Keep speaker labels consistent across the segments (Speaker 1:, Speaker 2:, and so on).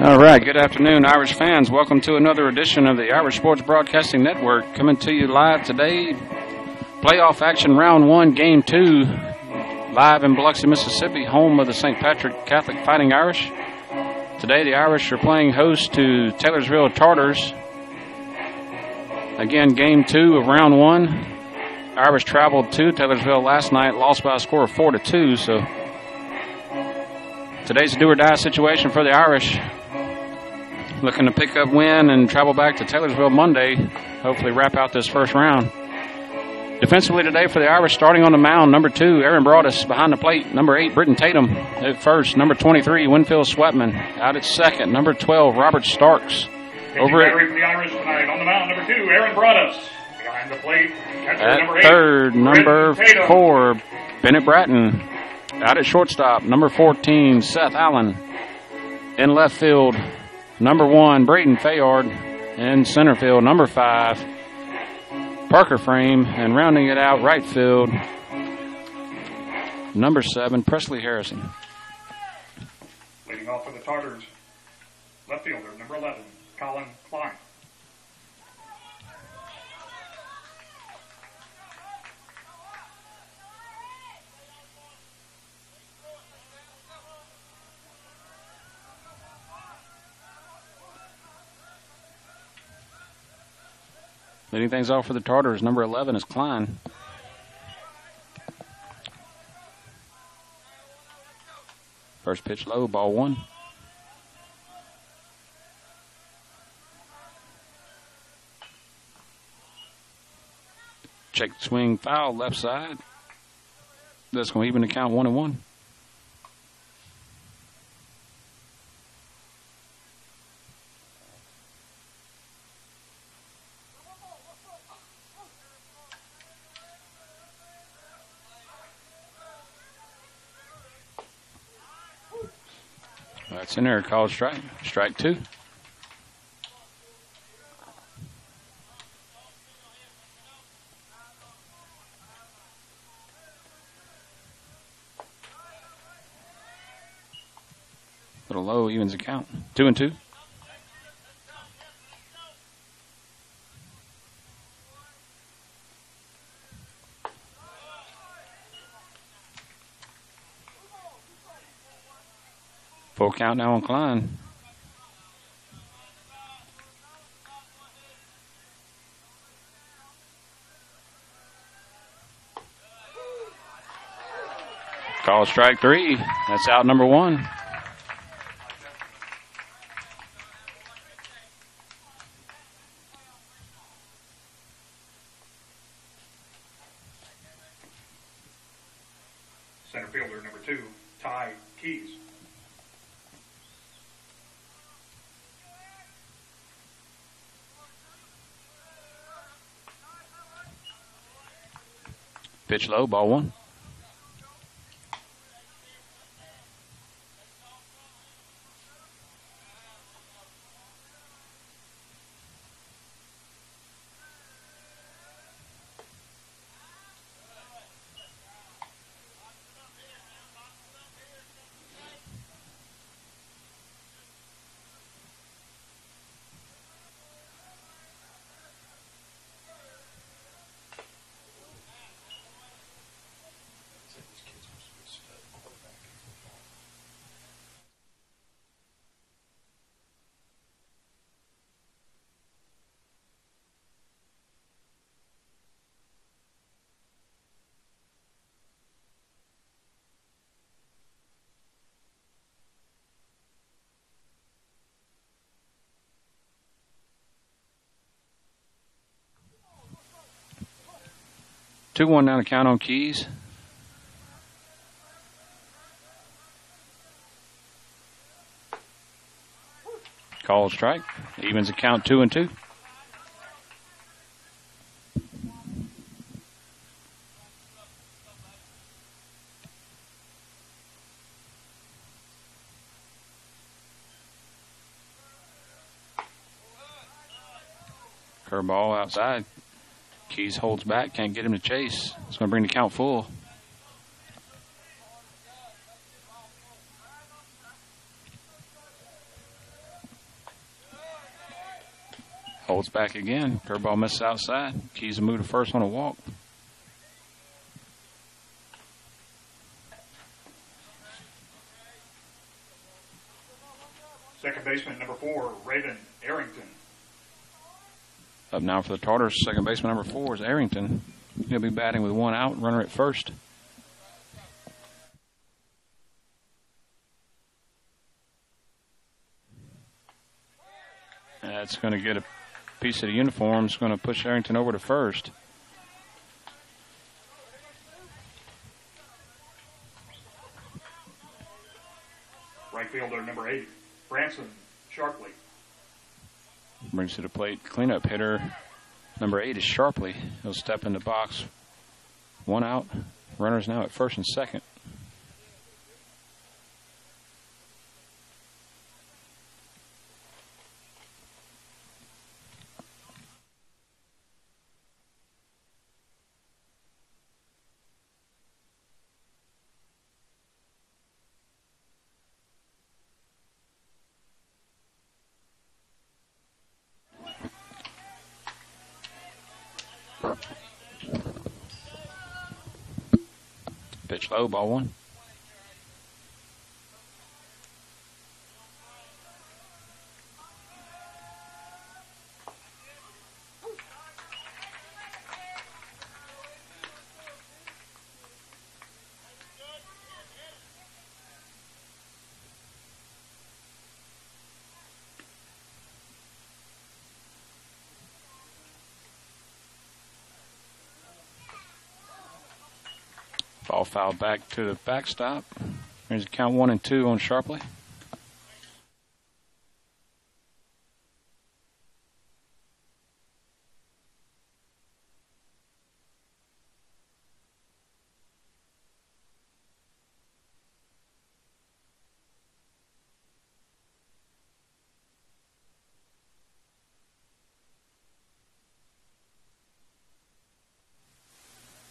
Speaker 1: All right, good afternoon, Irish fans. Welcome to another edition of the Irish Sports Broadcasting Network, coming to you live today. Playoff action, round one, game two, live in Biloxi, Mississippi, home of the St. Patrick Catholic Fighting Irish. Today, the Irish are playing host to Taylorsville Tartars. Again, game two of round one. Irish traveled to Taylorsville last night, lost by a score of 4-2. So today's a do-or-die situation for the Irish. Looking to pick up win and travel back to Taylorsville Monday. Hopefully wrap out this first round. Defensively today for the Irish, starting on the mound, number 2, Aaron Broadus. Behind the plate, number 8, Britton Tatum at first. Number 23, Winfield Sweatman. Out at second, number 12, Robert Starks.
Speaker 2: Over at for the Irish tonight. On the mound, number 2, Aaron Broadus. Behind the plate,
Speaker 1: at
Speaker 2: number 8,
Speaker 1: third, number 4, Bennett Bratton. Out at shortstop, number 14, Seth Allen. In left field, number 1, Braden Fayard. In center field, number 5, Parker Frame. And rounding it out, right field, number 7, Presley Harrison.
Speaker 2: Leading off for the Tartars, left fielder, number 11, Colin Klein.
Speaker 1: Leading things off for the Tartars, number 11 is Klein. First pitch low, ball 1. Check swing, foul, left side. That's going to even the count 1-1. That's in there, called strike. Strike 2. Little low, evens the count. 2-2. Full count now on Klein. Call strike 3. That's out number 1.
Speaker 2: Center fielder, number 2, Ty Keys.
Speaker 1: Pitch low, ball 1. Two one down to count on Keys. Call strike. Evens the count 2-2. Curveball outside. Keys holds back, can't get him to chase. It's going to bring the count full. Holds back again. Curveball misses outside. Keys to move to first on a walk.
Speaker 2: Second baseman, number 4, Raven Arrington.
Speaker 1: Up now for the Tartars, second baseman number 4 is Arrington. He'll be batting with 1 out, runner at first. That's going to get a piece of the uniform. It's going to push Arrington over to first.
Speaker 2: Right fielder, number 8, Branson Sharpley.
Speaker 1: Brings to the plate. Cleanup hitter number 8 is Sharpley. He'll step in the box. 1 out. Runners now at first and second. Pitch low, ball 1. Ball fouled back to the backstop. There's a count 1 and 2 on Sharpley.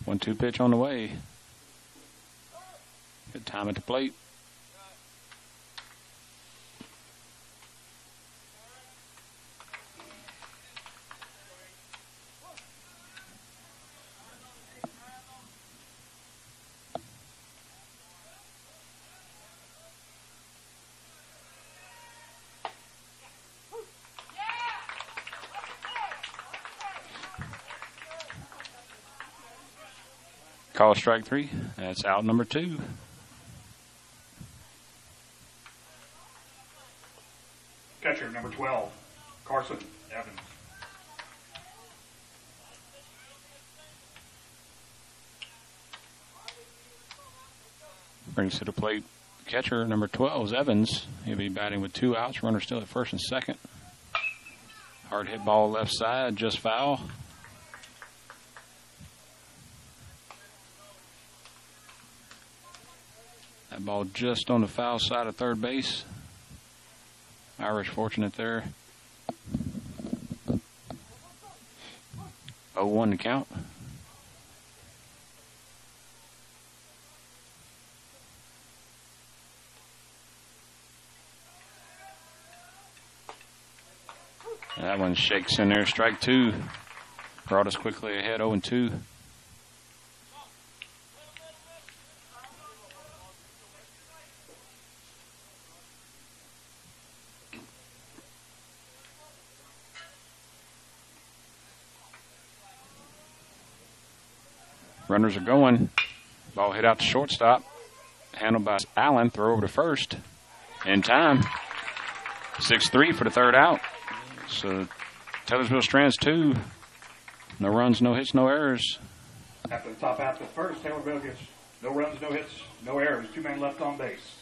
Speaker 1: One-two pitch on the way. Good time at the plate. Call strike 3. That's out number 2.
Speaker 2: Catcher, number 12, Carson Evans.
Speaker 1: Brings to the plate catcher number 12 is Evans. He'll be batting with 2 outs. Runner still at first and second. Hard hit ball left side, just foul. That ball just on the foul side of third base. Irish fortunate there. 0-1 to count. That one shakes in there. Strike 2. Brought us quickly ahead 0-2. Runners are going. Ball hit out to shortstop. Handled by Allen. Throw over to first. In time. 6-3 for the third out. So Taylorsville Strands 2. No runs, no hits, no errors.
Speaker 2: After the top half of the first, Taylorsville gets no runs, no hits, no errors. 2 men left on base.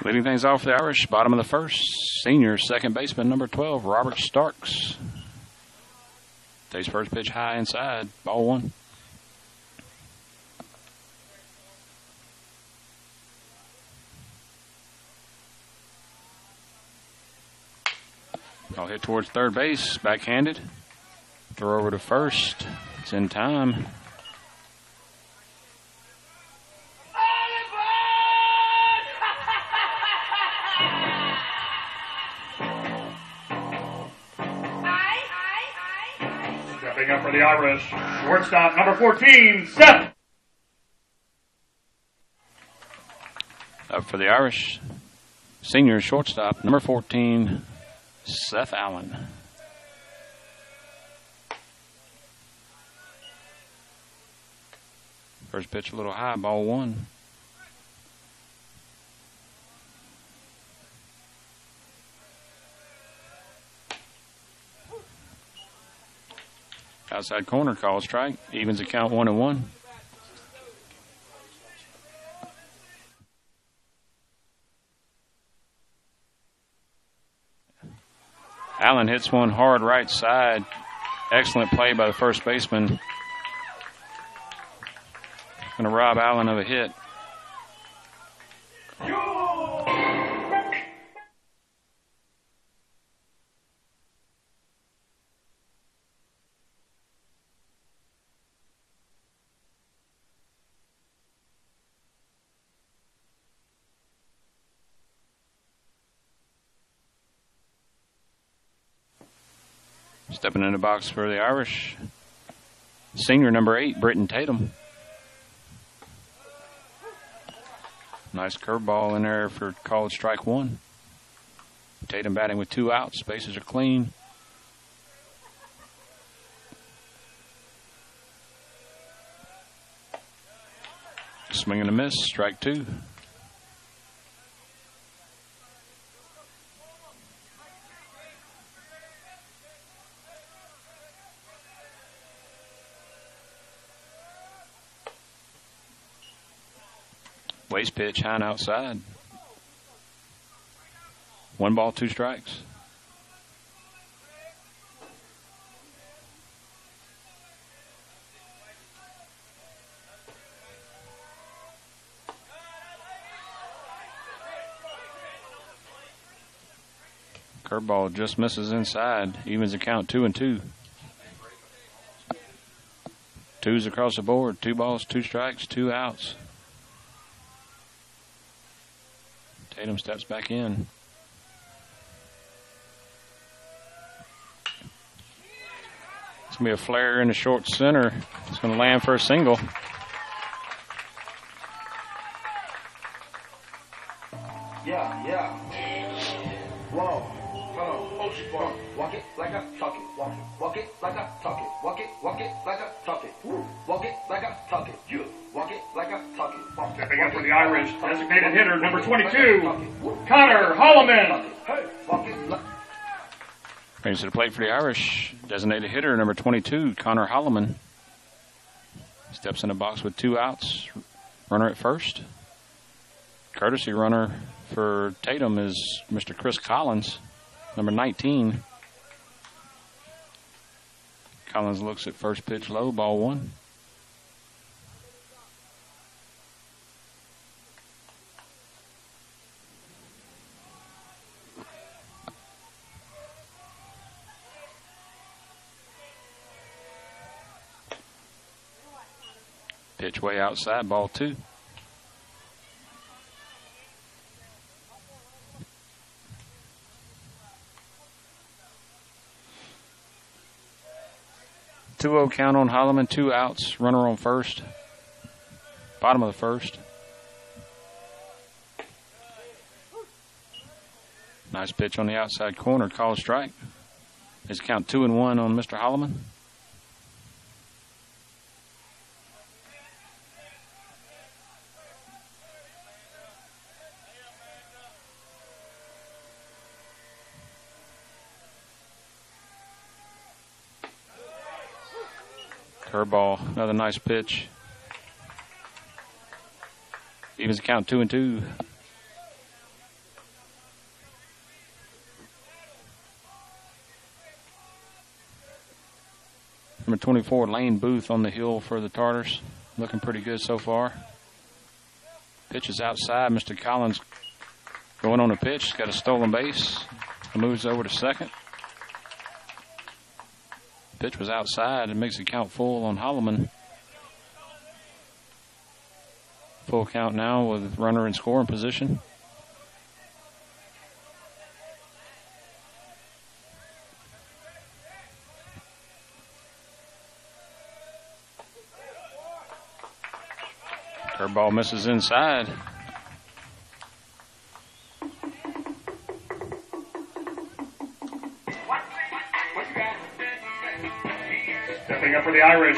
Speaker 1: Leading things off for the Irish, bottom of the first, senior second baseman, number 12, Robert Starks. Takes first pitch high inside, ball one. I'll hit towards third base, backhanded. Throw over to first. It's in time.
Speaker 2: Stepping up for the Irish, shortstop number 14, Seth.
Speaker 1: Up for the Irish, senior shortstop number 14, Seth Allen. First pitch a little high, ball one. Outside corner, call strike. Evens the count 1-1. Allen hits one hard right side. Excellent play by the first baseman. Going to rob Allen of a hit. Stepping in the box for the Irish, senior number 8, Britton Tatum. Nice curveball in there for called strike one. Tatum batting with 2 outs. Bases are clean. Swing and a miss, strike 2. Waste pitch, high and outside. 1 ball, 2 strikes. Curveball just misses inside. Evens the count 2-2. 2s across the board. 2 balls, 2 strikes, 2 outs. Tatum steps back in. It's going to be a flare in the short center. It's going to land for a single.
Speaker 3: Yeah. Whoa. Walk it like I talk it. Walk it like I talk it. Walk it like I talk it. Walk it like I talk it. You walk it like I talk it.
Speaker 2: Stepping up for the Irish, designated hitter number 22, Connor Holloman.
Speaker 1: Brings to the plate for the Irish, designated hitter number 22, Connor Holloman. Steps in the box with 2 outs. Runner at first. Courtesy runner for Tatum is Mr. Chris Collins, number 19. Collins looks at first pitch low, ball 1. Pitch way outside, ball 2. Two-0 count on Holloman, 2 outs, runner on first. Bottom of the first. Nice pitch on the outside corner, call strike. His count 2-1 on Mr. Holloman. Curveball, another nice pitch. Evens the count 2-2. Number 24, Lane Booth on the hill for the Tartars. Looking pretty good so far. Pitch is outside. Mr. Collins going on the pitch. Got a stolen base. Moves over to second. Pitch was outside. It makes the count full on Holloman. Full count now with runner in scoring position. Curveball misses inside.
Speaker 2: Stepping up for the Irish,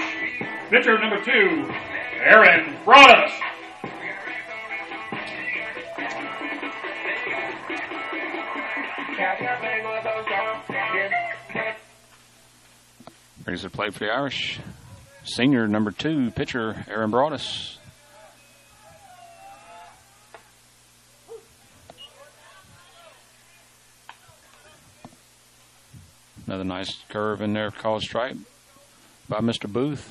Speaker 2: pitcher number 2, Aaron Broadus.
Speaker 1: Brings the play for the Irish. Senior number 2, pitcher Aaron Broadus. Another nice curve in there, called strike by Mr. Booth.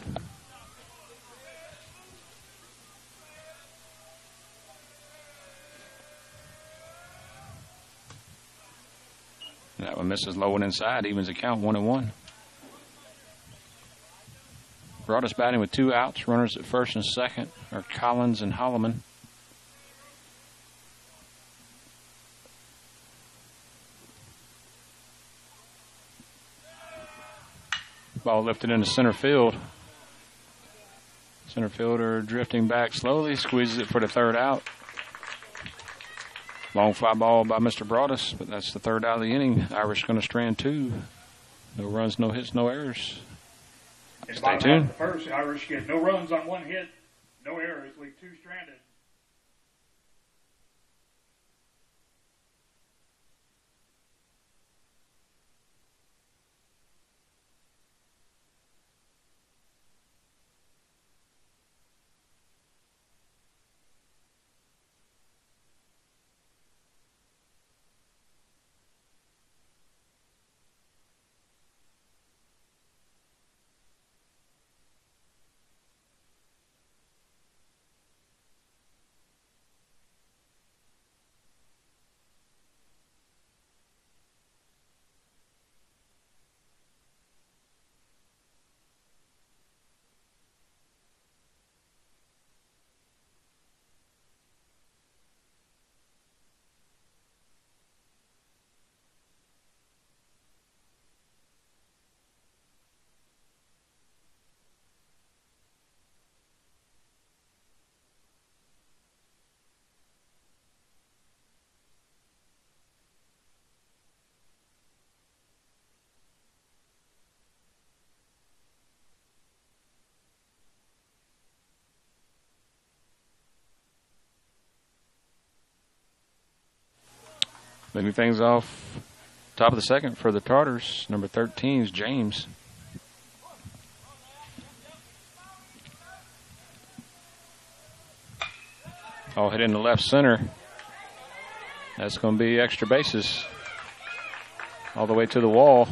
Speaker 1: And that one misses low and inside, evens the count 1-1. Broadus batting with 2 outs. Runners at first and second are Collins and Holloman. Ball lifted into center field. Center fielder drifting back slowly, squeezes it for the 3rd out. Long fly ball by Mr. Broadus, but that's the 3rd out of the inning. Irish going to strand 2. No runs, no hits, no errors. Stay tuned.
Speaker 2: First, Irish get no runs on 1 hit, no errors, leave 2 stranded.
Speaker 1: Leading things off, top of the second for the Tartars. Number 13 is James. All hit into left center. That's going to be extra bases. All the way to the wall.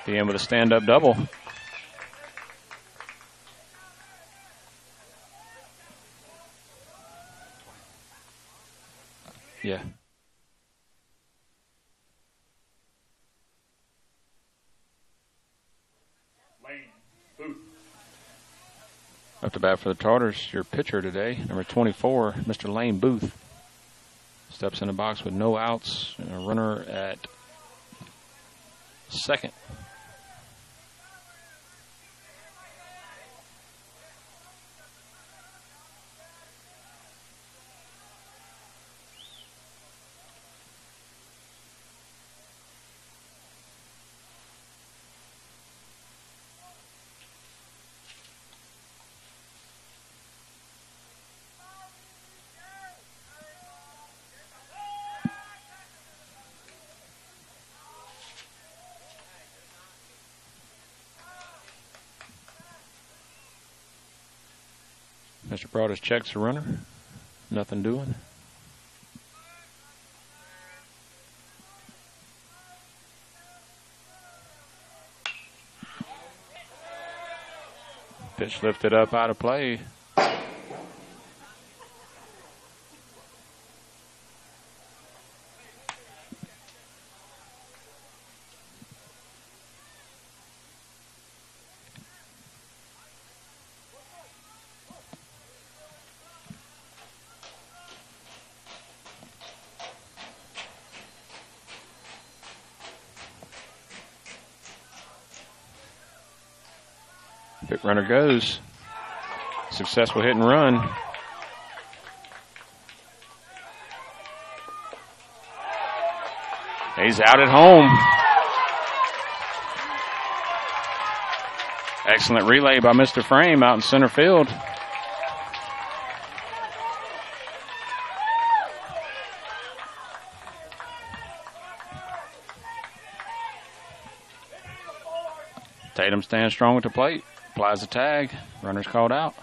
Speaker 1: The end with a stand-up double. Yeah.
Speaker 2: Lane Booth.
Speaker 1: Up to bat for the Tartars, your pitcher today, number 24, Mr. Lane Booth. Steps in the box with no outs and a runner at second. Mr. Broadus checks the runner. Nothing doing. Pitch lifted up out of play. Pit runner goes. Successful hit and run. He's out at home. Excellent relay by Mr. Frame out in center field. Tatum stands strong at the plate. Applies the tag. Runner's called out.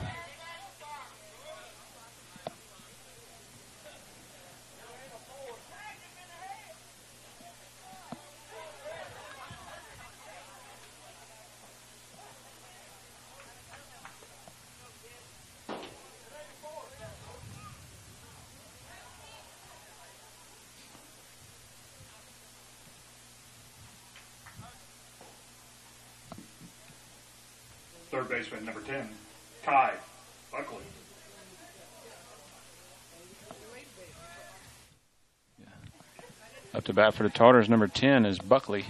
Speaker 2: Third baseman, number 10, Ty Buckley.
Speaker 1: Up to bat for the Tartars, number 10 is Buckley.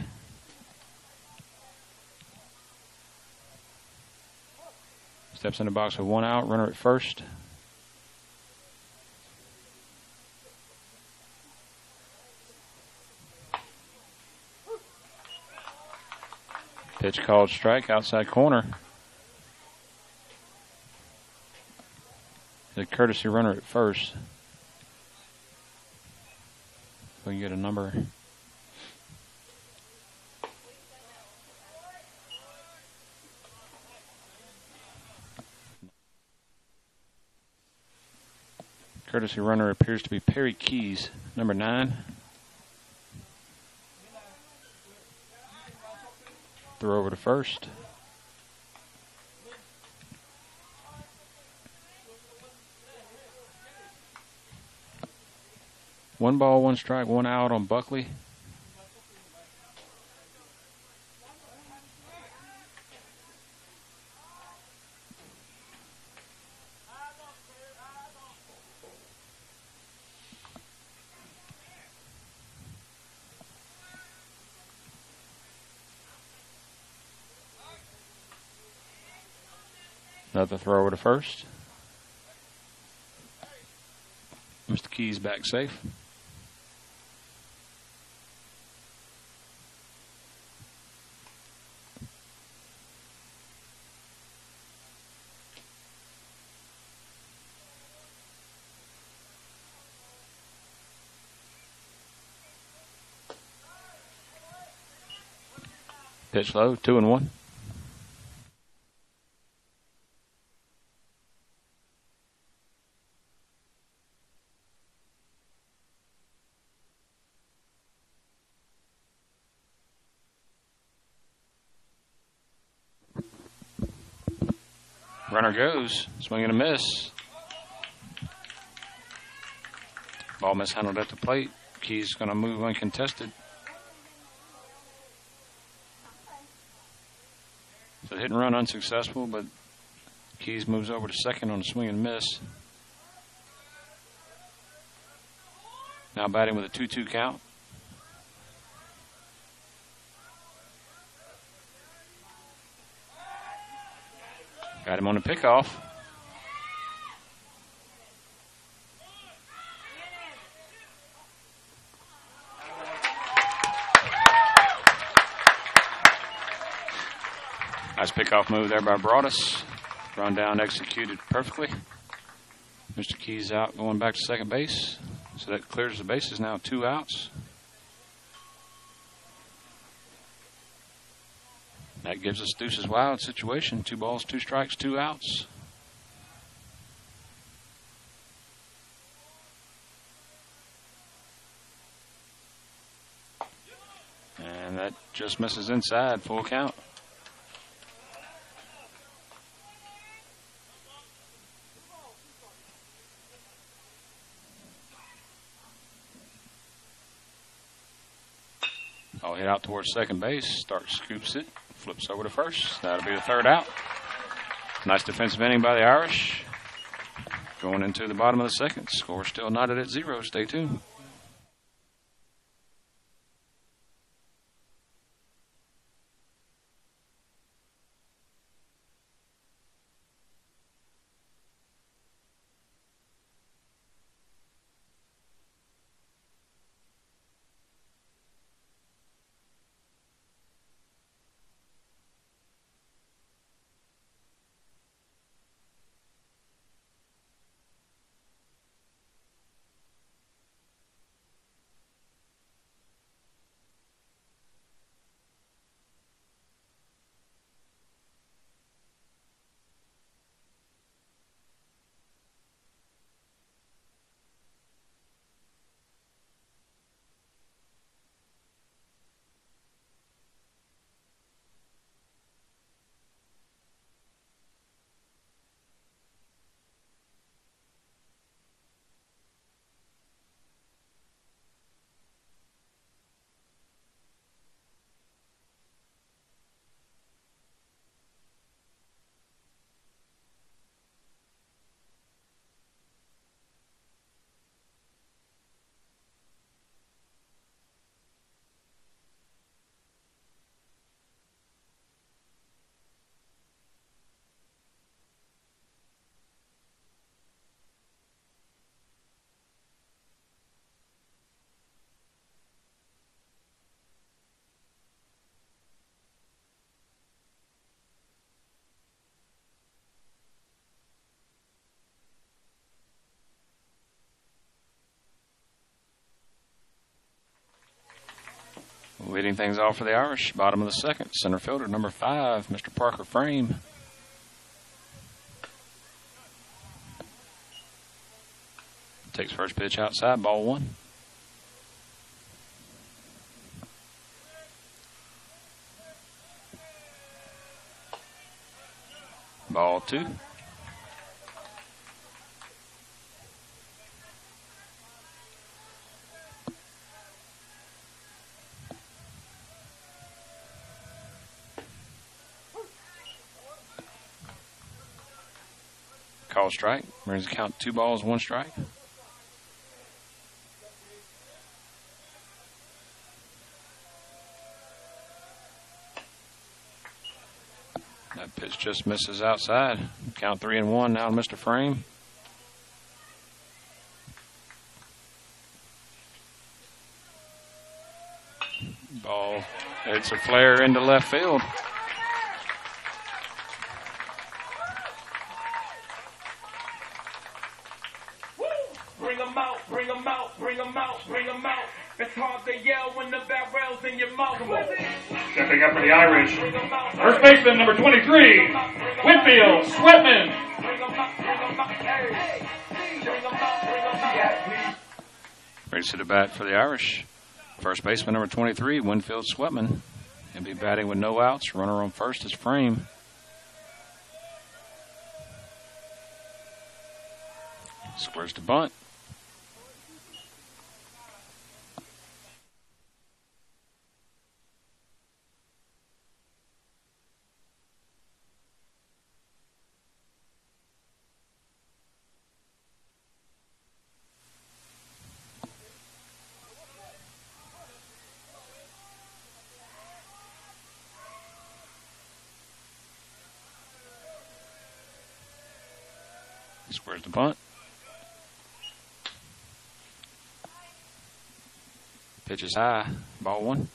Speaker 1: Steps in the box with 1 out, runner at first. Pitch called strike, outside corner. The courtesy runner at first. If we can get a number. Courtesy runner appears to be Perry Keys, number 9. Throw over to first. One ball, 1 strike, 1 out on Buckley. Another throw over to first. Mr. Keys back safe. Pitch low, 2-1. Runner goes, swing and a miss. Ball mishandled at the plate. Keys going to move uncontested. So hit and run unsuccessful, but Keys moves over to second on a swing and miss. Now batting with a 2-2 count. Got him on the pickoff. Nice pickoff move there by Broadus. Run down executed perfectly. Mr. Keys out, going back to second base. So that clears the bases now, 2 outs. That gives us Deuce's Wild situation. 2 balls, 2 strikes, 2 outs. And that just misses inside, full count. Ball hit out towards second base. Stark scoops it, flips over to first. That'll be the third out. Nice defensive inning by the Irish. Going into the bottom of the second. Score still knotted at 0. Stay tuned. Leading things off for the Irish, bottom of the second, center fielder, number 5, Mr. Parker Frame. Takes first pitch outside, ball 1. Ball 2. Call strike. Brings the count 2 balls, 1 strike. That pitch just misses outside. Count 3-1 now to Mr. Frame. Ball. It's a flare into left field.
Speaker 3: Bring 'em out, bring 'em out, bring 'em out, bring 'em out. It's hard to yell when the barrel's in your mouth.
Speaker 2: Stepping up for the Irish, first baseman, number 23, Winfield Sweatman.
Speaker 1: Ready to the bat for the Irish. First baseman, number 23, Winfield Sweatman. He'll be batting with no outs. Runner on first is Frame. Squares to bunt. Squares to bunt. Pitch is high. Ball 1.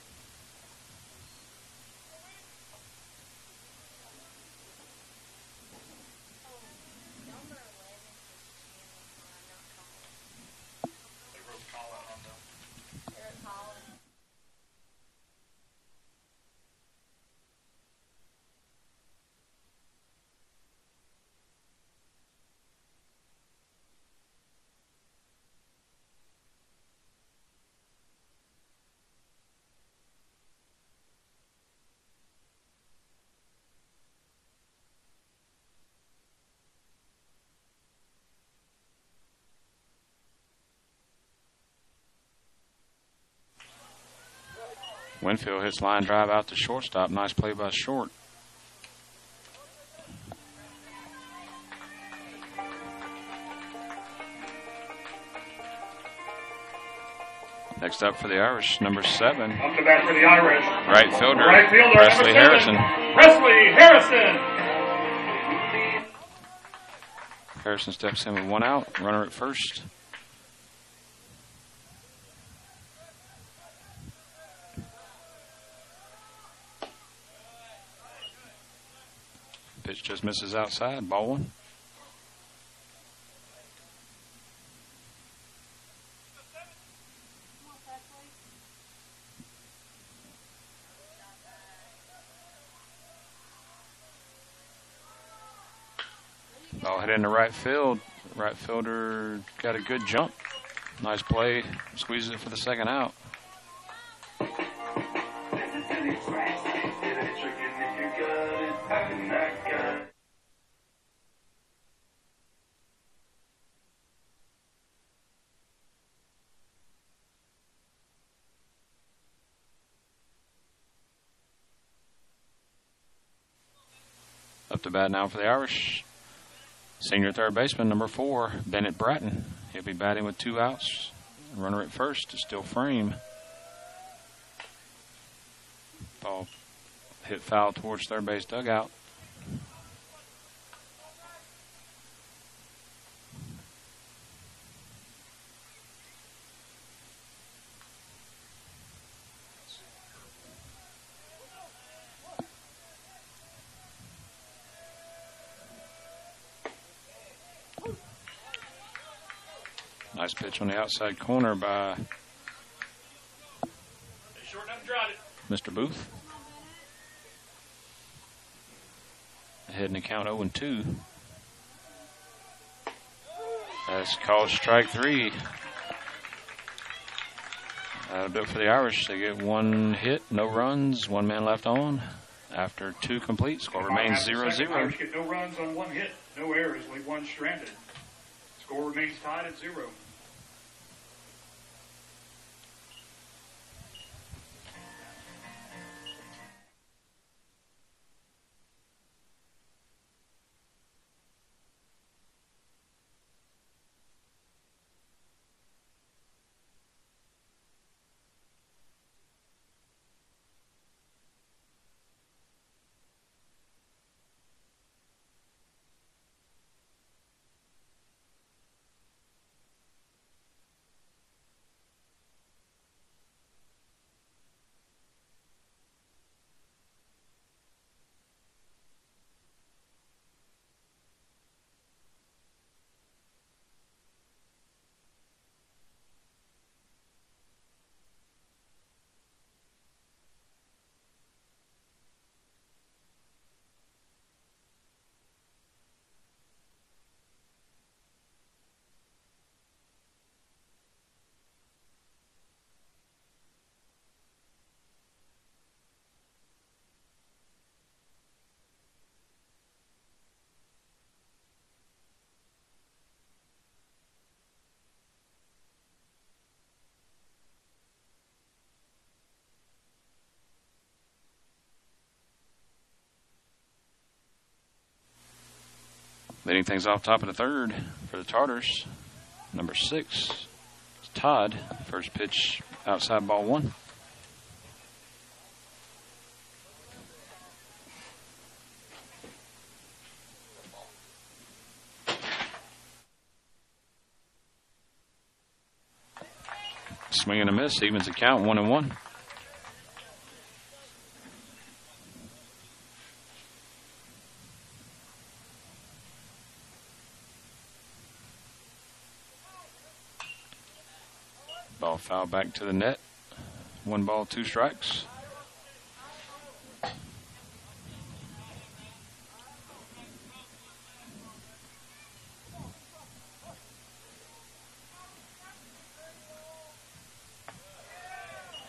Speaker 1: Winfield hits line drive out to shortstop. Nice play by Short. Next up for the Irish, number 7.
Speaker 2: Up to bat for the Irish.
Speaker 1: Right fielder,
Speaker 2: Presley
Speaker 1: Presley Harrison.
Speaker 2: Presley Harrison.
Speaker 1: Harrison steps in with 1 out. Runner at first. Pitch just misses outside. Ball 1. Ball hit into right field. Right fielder got a good jump. Nice play. Squeezes it for the second out. Up to bat now for the Irish. Senior third baseman, number 4, Bennett Bratton. He'll be batting with 2 outs. Runner at first is still Frame. Ball hit foul towards third base dugout. Nice pitch on the outside corner by Mr. Booth. Ahead in the count 0-2. That's called strike 3. That'll do it for the Irish. They get 1 hit, no runs, 1 man left on. After 2 complete, score remains 0-0.
Speaker 2: Irish get no runs on 1 hit, no errors, leave 1 stranded. Score remains tied at 0.
Speaker 1: Leading things off top of the third for the Tartars, number 6, Todd. First pitch outside, ball 1. Swing and a miss, evens the count, 1-1. Ball foul back to the net. 1 ball, 2 strikes.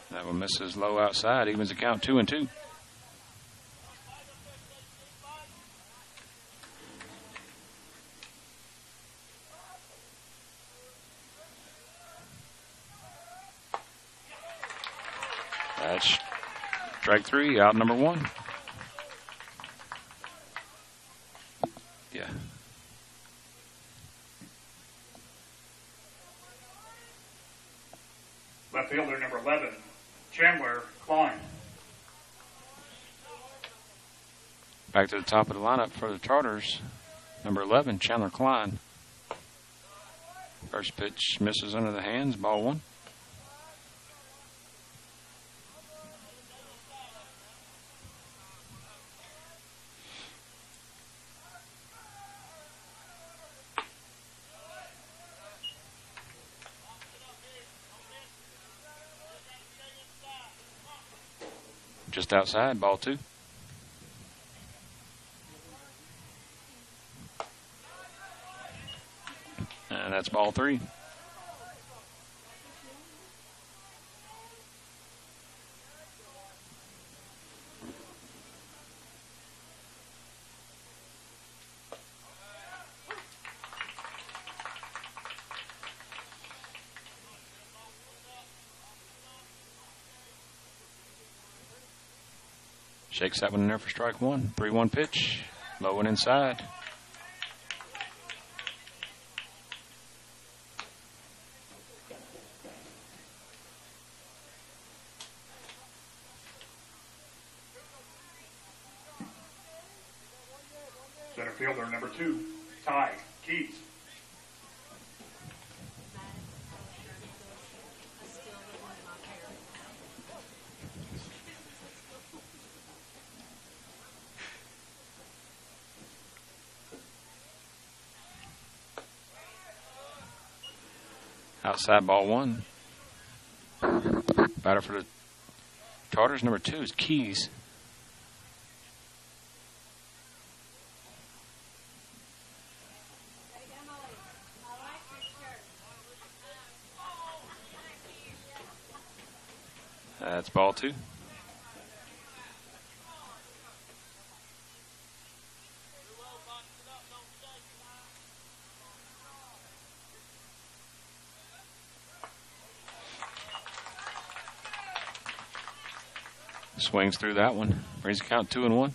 Speaker 1: That one misses low outside, evens the count, 2-2. That's Strike 3, out number 1. Yeah.
Speaker 2: Left fielder number 11, Chandler Klein.
Speaker 1: Back to the top of the lineup for the Chargers. Number 11, Chandler Klein. First pitch misses under the hands, ball 1. Just outside, ball 2. And that's ball 3. Shakes that one in there for strike 1. 3-1 pitch. Low and inside.
Speaker 2: Center fielder number 2, Ty Keys.
Speaker 1: Outside, ball 1. Batter for the Chargers, number 2, is Keys. That's ball 2. Swings through that one. Brings the count 2-1.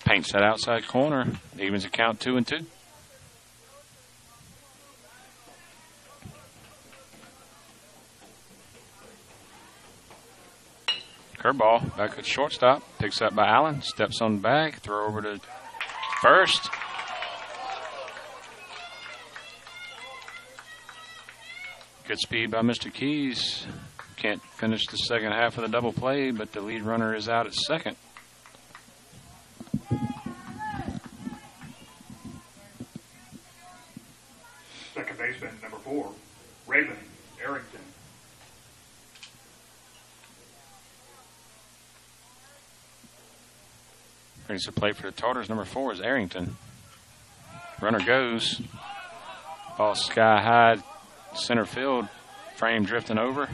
Speaker 1: Paints that outside corner. Evens the count 2-2. Curveball back at shortstop. Picks up by Allen. Steps on the bag. Throw over to first. Good speed by Mr. Keys. Can't finish the second half of the double play, but the lead runner is out at second.
Speaker 2: Second baseman number 4, Raven Arrington.
Speaker 1: Brings the plate for the Chargers. Number 4 is Arrington. Runner goes. Ball sky high, center field. Frame drifting over.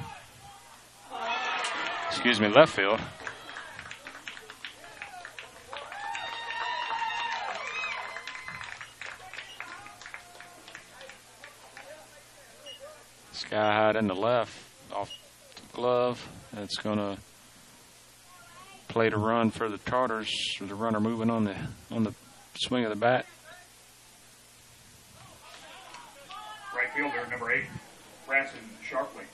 Speaker 1: Excuse me, left field. Sky high in the left, off the glove. That's going to play to run for the Chargers. The runner moving on the swing of the bat.
Speaker 2: Right fielder number 8, Branson Sharpley.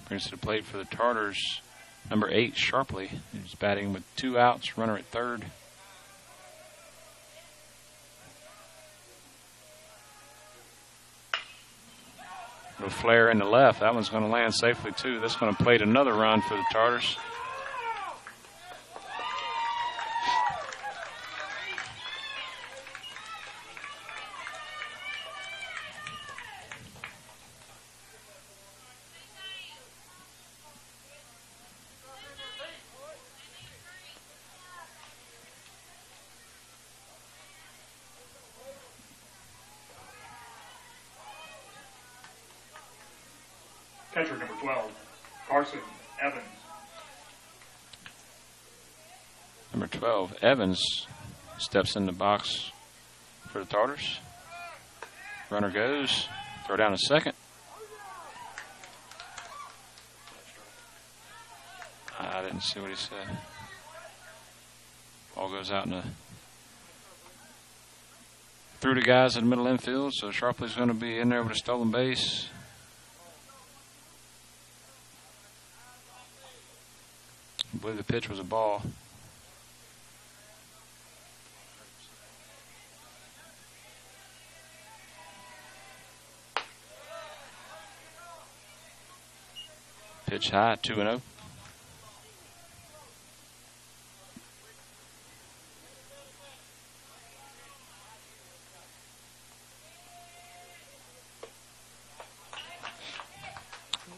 Speaker 1: Brings to the plate for the Chargers. Number 8, Sharpley. He's batting with 2 outs. Runner at third. Little flare in the left. That one's going to land safely, too. That's going to plate another run for the Chargers.
Speaker 2: Catcher number 12, Carson Evans.
Speaker 1: Number 12, Evans, steps in the box for the Tartars. Runner goes. Throw down a second. I didn't see what he said. Ball goes out through the guys in the middle infield, so Sharpley's going to be in there with a stolen base. I believe the pitch was a ball. Pitch high, 2-0.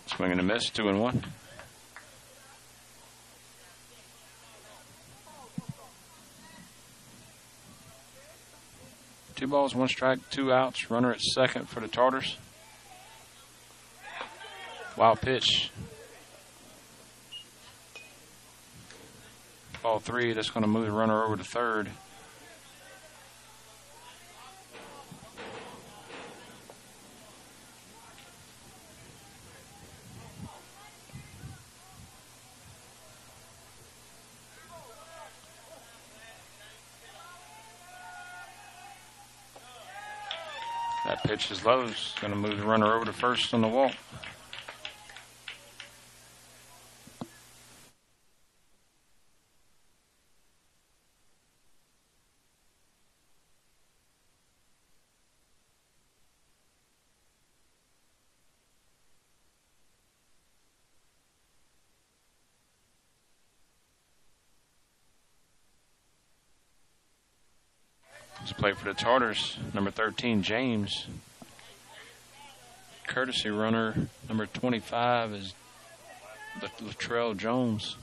Speaker 1: Swing and a miss, 2-1. Two balls, one strike, two outs. Runner at second for the Tartars. Wild pitch. Ball three, that's going to move the runner over to third. That pitch is low. It's going to move the runner over to first on the walk. Play for the Tartars, number 13, James. Courtesy runner, number 25, is Latrell Jones.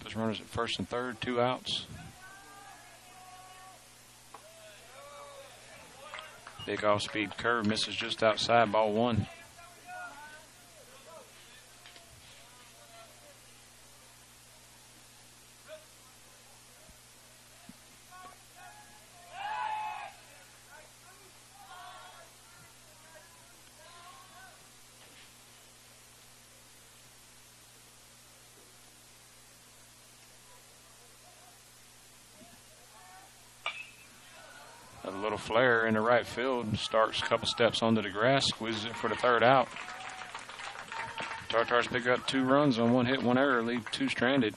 Speaker 1: Those runners at first and third, two outs. Big off-speed curve, misses just outside, ball one. A little flare in the right field. Starks a couple steps onto the grass, squeezes it for the third out. Tartars pick up 2 runs on 1 hit, 1 error, leave 2 stranded.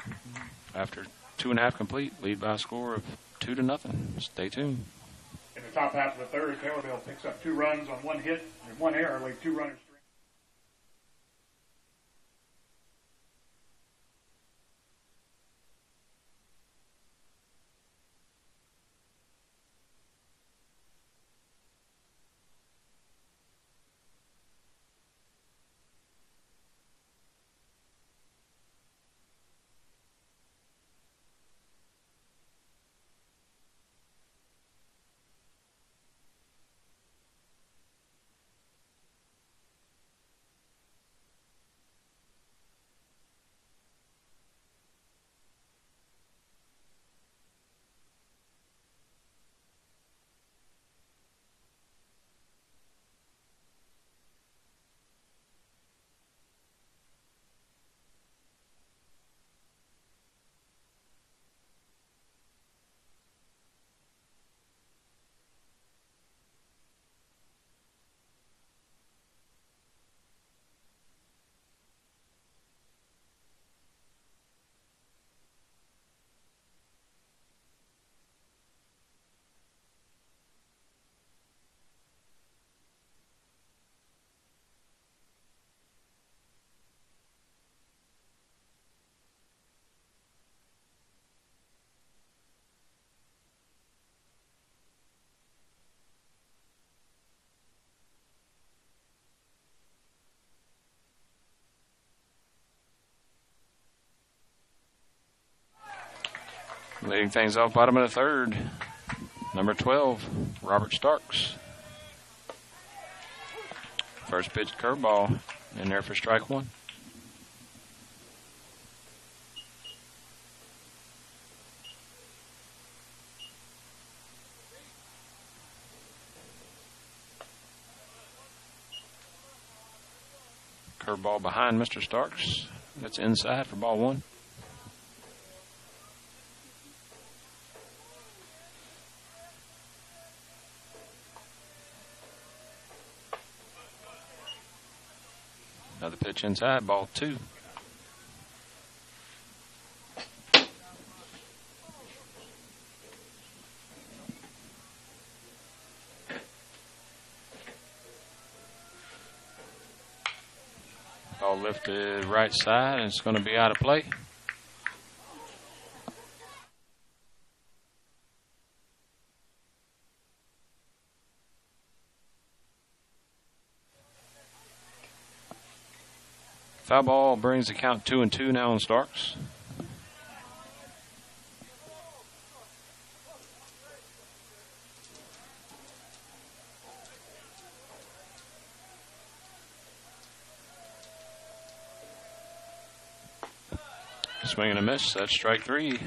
Speaker 1: After 2.5 complete, lead by a score of 2-0. Stay tuned.
Speaker 2: In the top half of the third, Taylorsville picks up 2 runs on 1 hit and 1 error, leave 2 runners.
Speaker 1: Leading things off, bottom of the third, number 12, Robert Starks. First pitch curveball in there for strike one. Curveball behind Mr. Starks. That's inside for ball one. Another pitch inside, ball two. Ball lifted right side, and it's going to be out of play. Foul ball brings the count 2-2 now on Starks. Swing and a miss. That's strike three.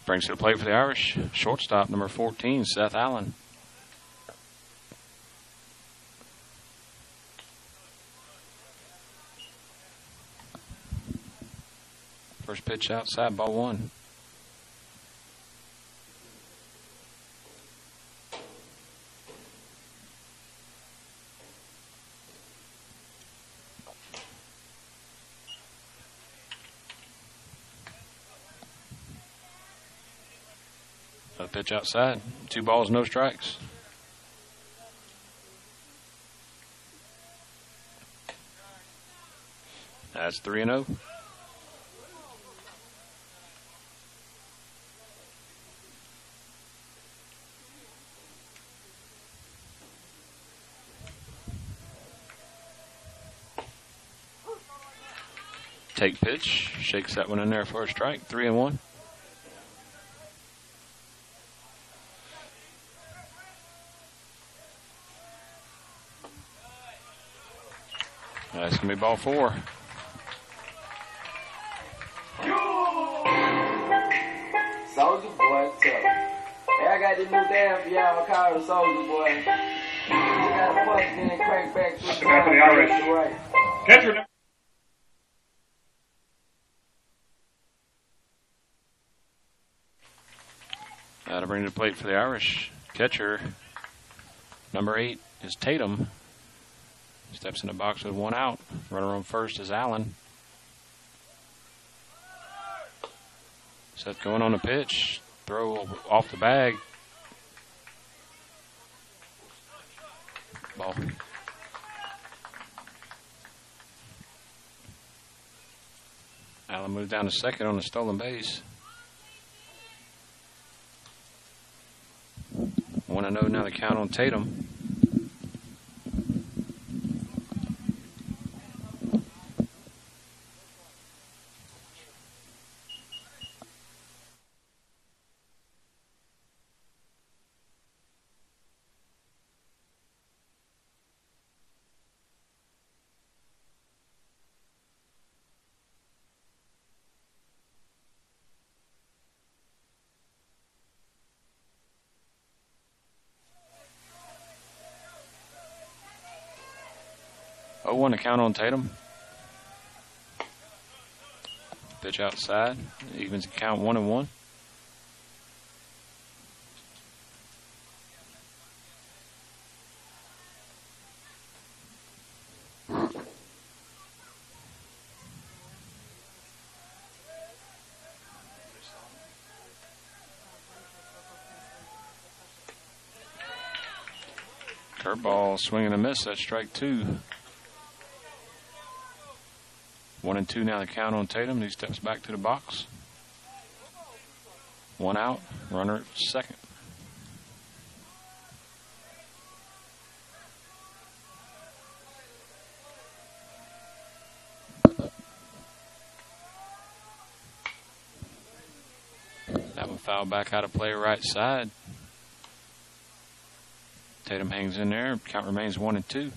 Speaker 1: Brings to the plate for the Irish, shortstop number 14, Seth Allen. First pitch outside, ball one. A pitch outside. 2 balls, no strikes. That's 3-0. Take pitch. Shakes that one in there for a strike. 3-1. That's going to be ball four.
Speaker 3: Soldier boy, tough. Hey, I got this new damn for y'all called the Soldier boy. You got a punch, then crank back to
Speaker 2: That's the back of the Irish.
Speaker 3: right.
Speaker 2: Catcher.
Speaker 1: That'll bring to the plate for the Irish. Catcher number 8 is Tatum. Steps in the box with 1 out. Runner on first is Allen. Seth going on the pitch. Throw off the bag. Ball. Allen moves down to second on the stolen base. 1-0 now the count on Tatum. Oh, 1 to count on Tatum. Pitch outside. Evens the count 1-1. Curveball, swing and a miss. That's strike 2. 1-2 now the count on Tatum. He steps back to the box. 1 out. Runner at second. That one fouled back out of play right side. Tatum hangs in there. Count remains 1-2.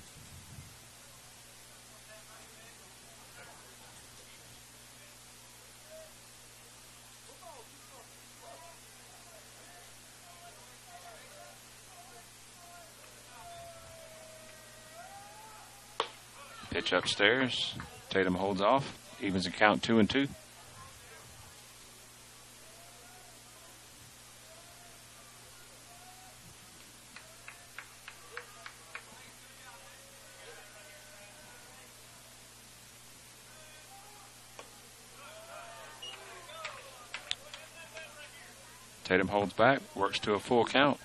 Speaker 1: Pitch upstairs. Tatum holds off. Evens the count 2-2. Tatum holds back, works to a full count.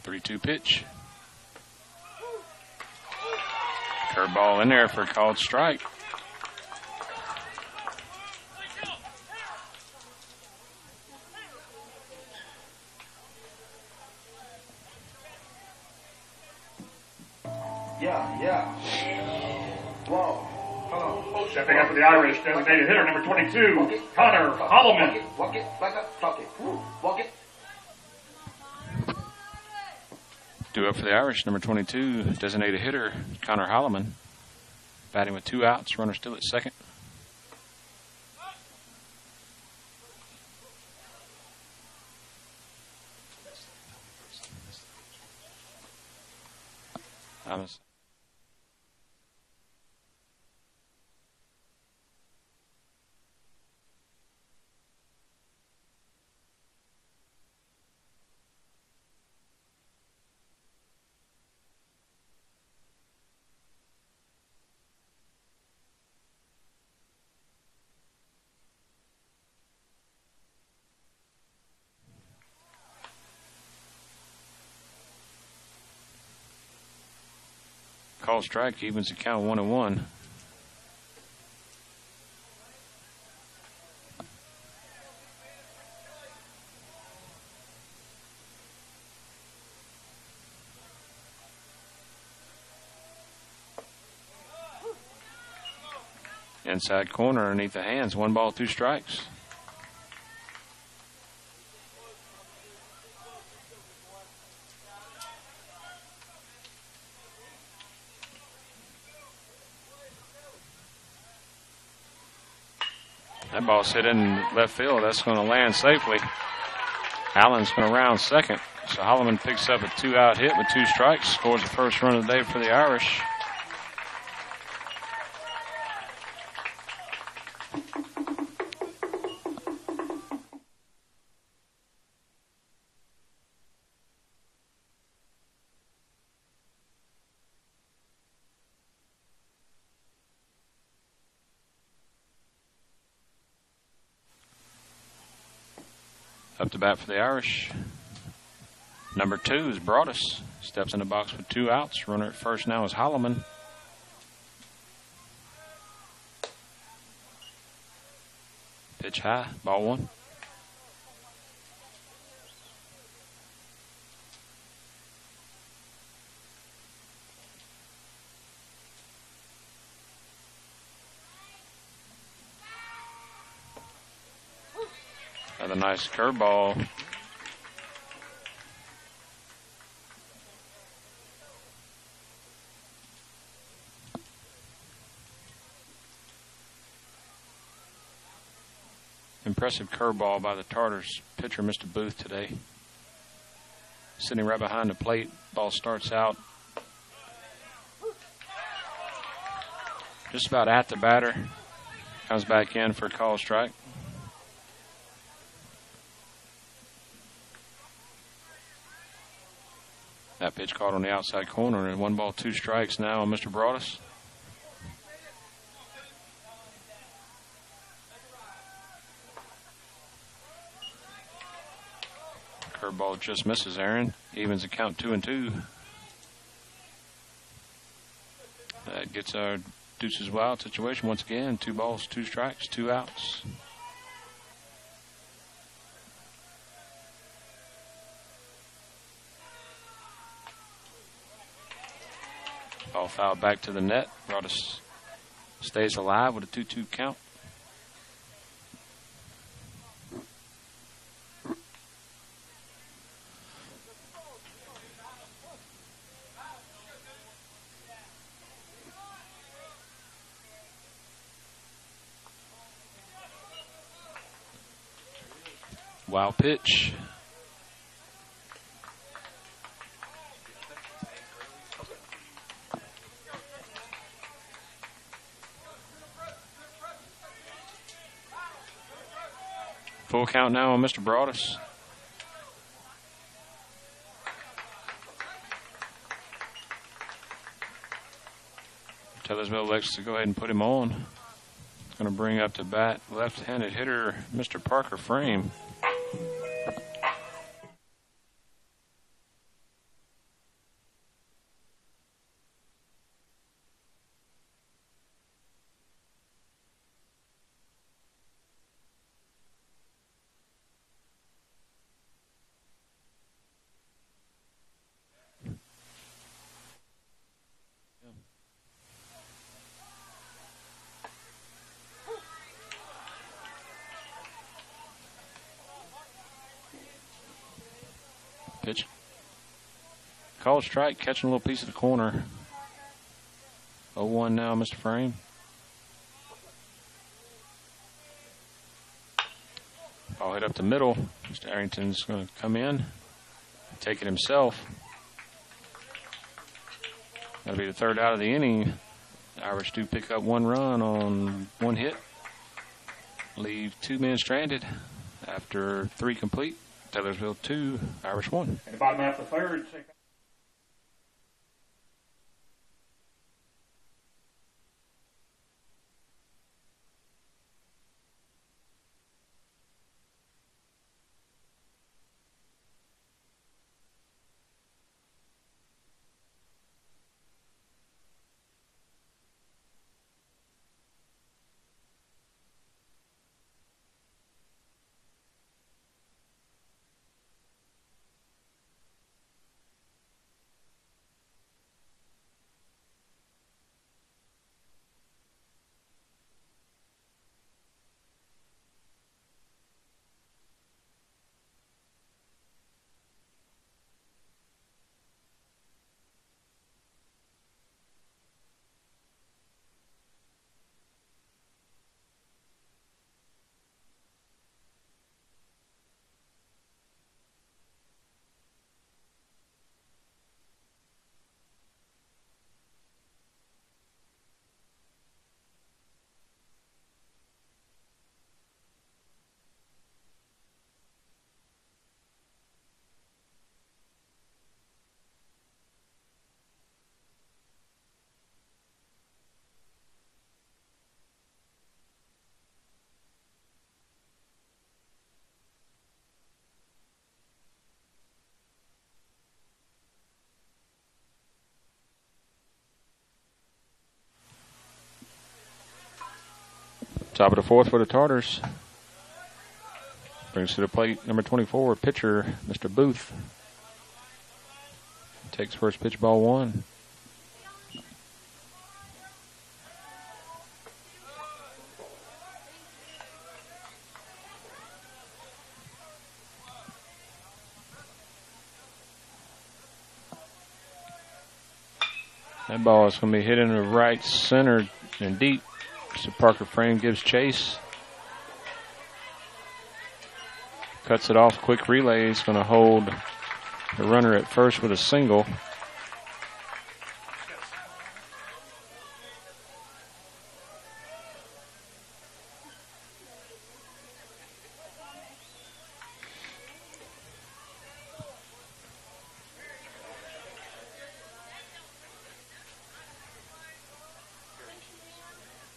Speaker 1: Three-two pitch. Curveball in there for a called strike.
Speaker 3: Yeah. Whoa. Hold on.
Speaker 2: Stepping up for the Irish, designated hitter number 22, Connor Holloman.
Speaker 3: Walk it like a tuck it. Walk it.
Speaker 1: Due up for the Irish, number 22, designated hitter, Connor Holloman. Batting with 2 outs, runner still at second. Call strike evens the count 1-1. Inside corner underneath the hands. 1 ball, 2 strikes. That ball's hit in left field. That's going to land safely. Allen's going to round second. So Holloman picks up a 2-out hit with 2 strikes. Scores the first run of the day for the Irish. Up to bat for the Irish. Number 2 is Broadus. Steps in the box with 2 outs. Runner at first now is Holloman. Pitch high, ball 1. Another nice curveball. Impressive curveball by the Tartars pitcher, Mr. Booth, today. Sitting right behind the plate. Ball starts out just about at the batter. Comes back in for a call strike. That pitch caught on the outside corner, and 1 ball, 2 strikes now on Mr. Broadus. Curveball just misses Aaron. Evens the count 2-2. That gets our deuces wild situation once again. 2 balls, 2 strikes, 2 outs. Ball fouled back to the net. Broadus Stays alive with a 2-2 count. Wild pitch. Full count now on Mr. Broadus. Taylorsville elects to go ahead and put him on. Going to bring up to bat left-handed hitter Mr. Parker Frame. Pitch. Called strike, catching a little piece of the corner. 0-1 now, Mr. Frame. Ball hit up the middle. Mr. Arrington's going to come in, take it himself. That'll be the third out of the inning. The Irish do pick up 1 run on 1 hit. Leave 2 men stranded after 3 complete. Taylorsville 2, Irish 1.
Speaker 2: In the bottom half of the third.
Speaker 1: Top of the 4th for the Tartars. Brings to the plate number 24, pitcher Mr. Booth. Takes first pitch, ball 1. That ball is going to be hit into right center and deep. So Parker Frame gives chase. Cuts it off, quick relay. He's going to hold the runner at first with a single.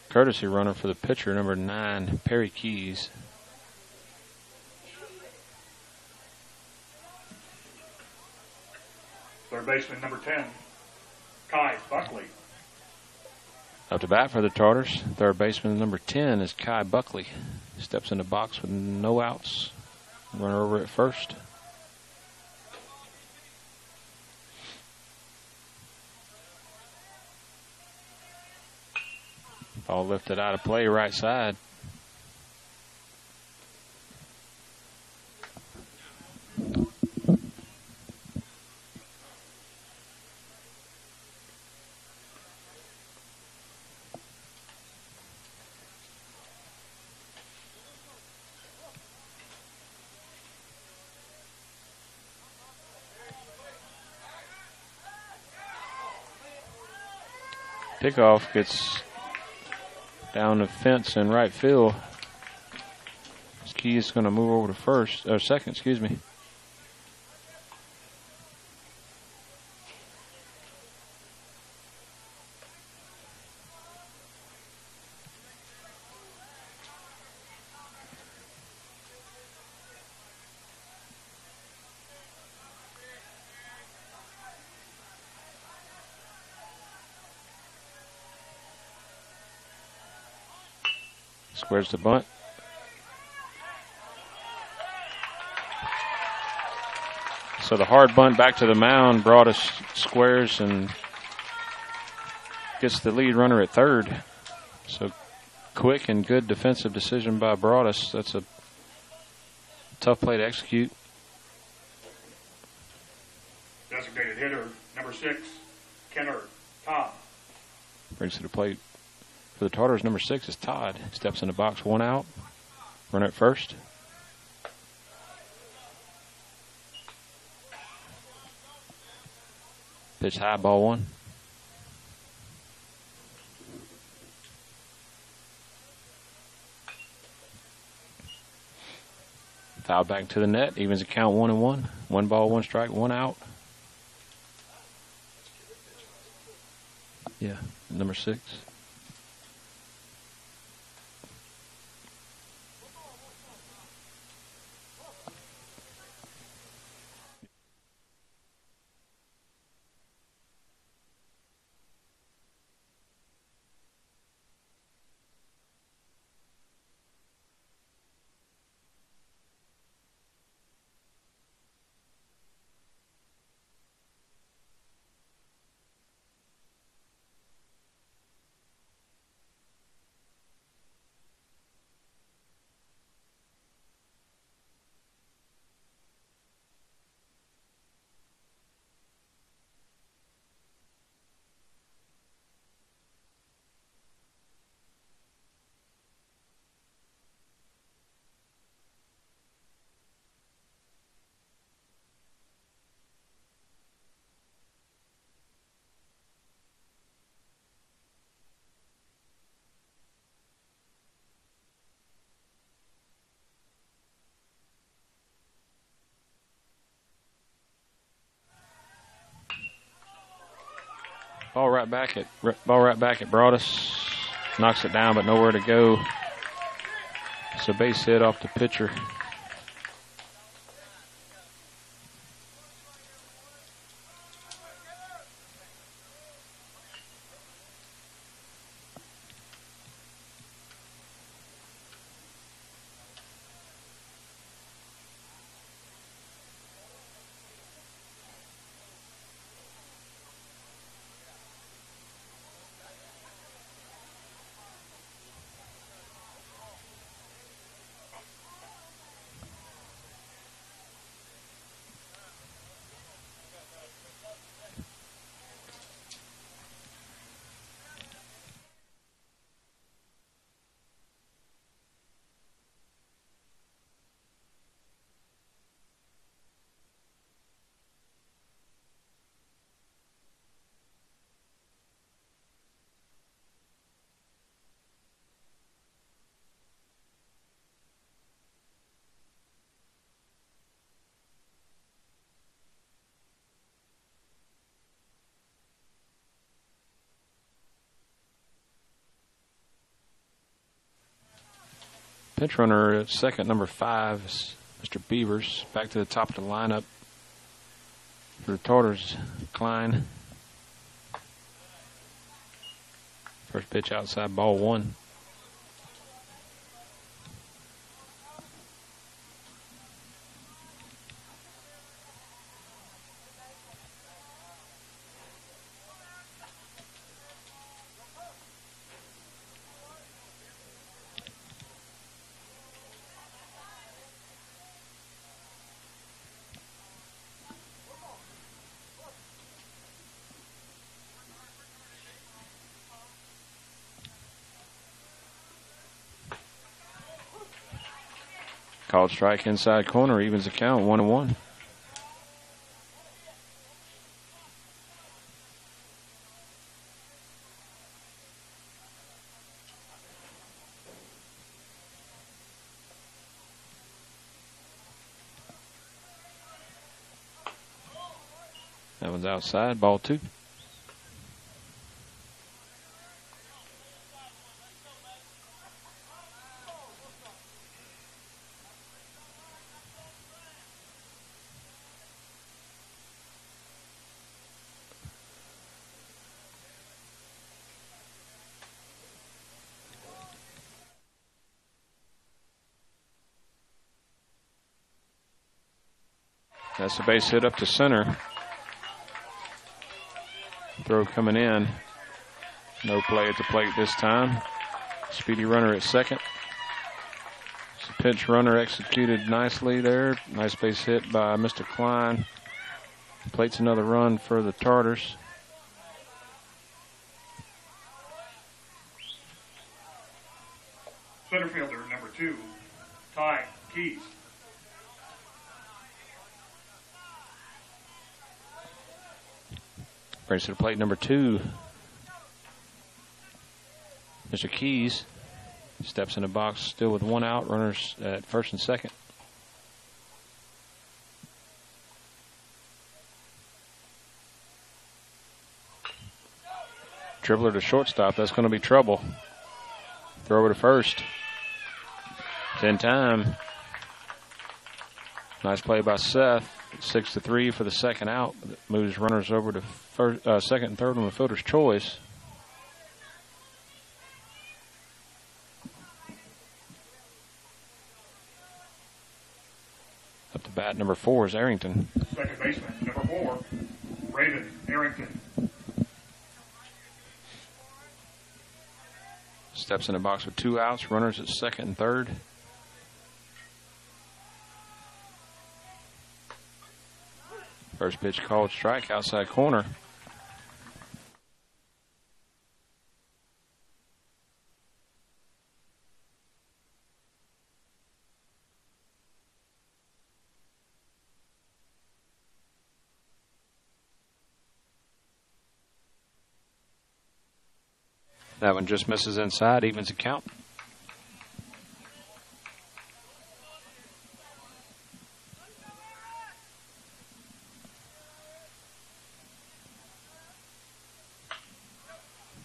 Speaker 1: Courtesy runner for the pitcher, number 9, Perry Keys.
Speaker 2: Third baseman, number 10, Kai Buckley.
Speaker 1: Up to bat for the Tartars, third baseman, number 10, is Kai Buckley. Steps in the box with no outs. Runner over at first. Ball lifted out of play, right side. Pickoff gets down the fence in right field. Key is going to move over to first, or second, excuse me. Squares the bunt. So the hard bunt back to the mound brought us squares and gets the lead runner at third. So quick and good defensive decision by Broadus. That's a tough play to execute.
Speaker 2: Designated hitter, number 6, Kenner Tom.
Speaker 1: Brings to the plate for the Tartars. Number 6 is Todd. Steps in the box, 1 out. Runner at first. Pitch high, ball 1. Foul back to the net. Evens the count 1-1. 1 ball, 1 strike, 1 out. Yeah, number 6. Ball right back at Broadus. Knocks it down, but nowhere to go. It's a base hit off the pitcher. Pinch runner at second, number 5, is Mr. Beavers. Back to the top of the lineup for the Tartars. Klein. First pitch outside, ball 1. Called strike inside corner, evens the count, 1-1. That one's outside, ball 2. That's a base hit up to center. Throw coming in. No play at the plate this time. Speedy runner at second. It's a pinch runner executed nicely there. Nice base hit by Mr. Klein. Plates another run for the Tartars.
Speaker 2: Center fielder number 2, Ty Keys.
Speaker 1: Brings to the plate number 2. Mr. Keys steps in the box still with 1 out. Runners at first and second. Dribbler to shortstop. That's going to be trouble. Throw to first. It's in time. Nice play by Seth. 6-3 for the second out. Moves runners over to first, second and third on the fielder's choice. Up to bat number 4 is Arrington.
Speaker 2: Second baseman number 4, Raven Arrington.
Speaker 1: Steps in the box with 2 outs. Runners at second and third. First pitch called strike, outside corner. That one just misses inside, evens the count.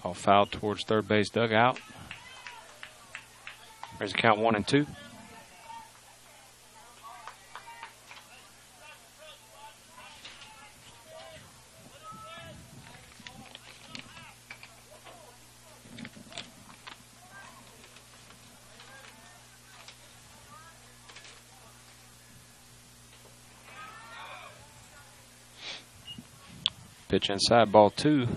Speaker 1: All fouled towards third base dugout. There's a count 1-2. Pitch inside, ball 2.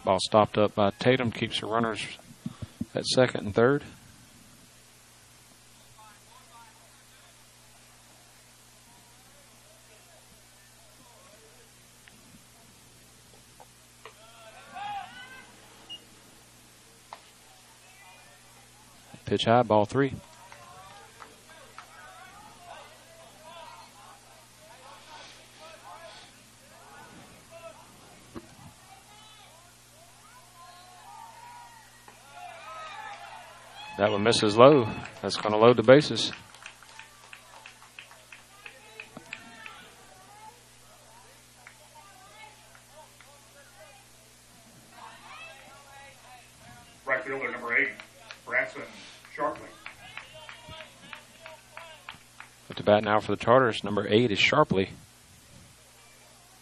Speaker 1: Ball stopped up by Tatum, keeps the runners at second and third. Pitch high, ball 3. That one misses low. That's going to load the bases.
Speaker 2: Right fielder number 8, Branson Sharpley.
Speaker 1: Up to bat now for the Tartars. Number 8 is Sharpley.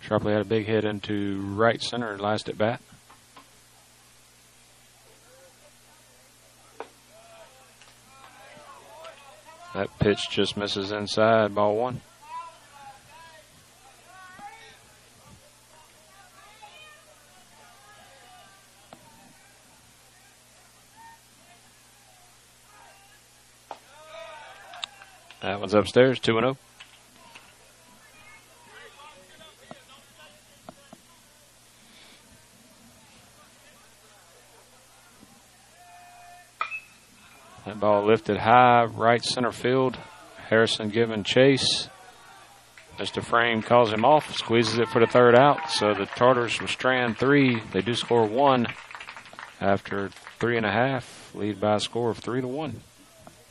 Speaker 1: Sharpley had a big hit into right center last at bat. That pitch just misses inside, ball 1. That one's upstairs, 2-0. That ball lifted high, right center field. Harrison giving chase. Mr. Frame calls him off, squeezes it for the third out. So the Tartars with strand 3. They do score 1 after 3.5. Lead by a score of 3-1.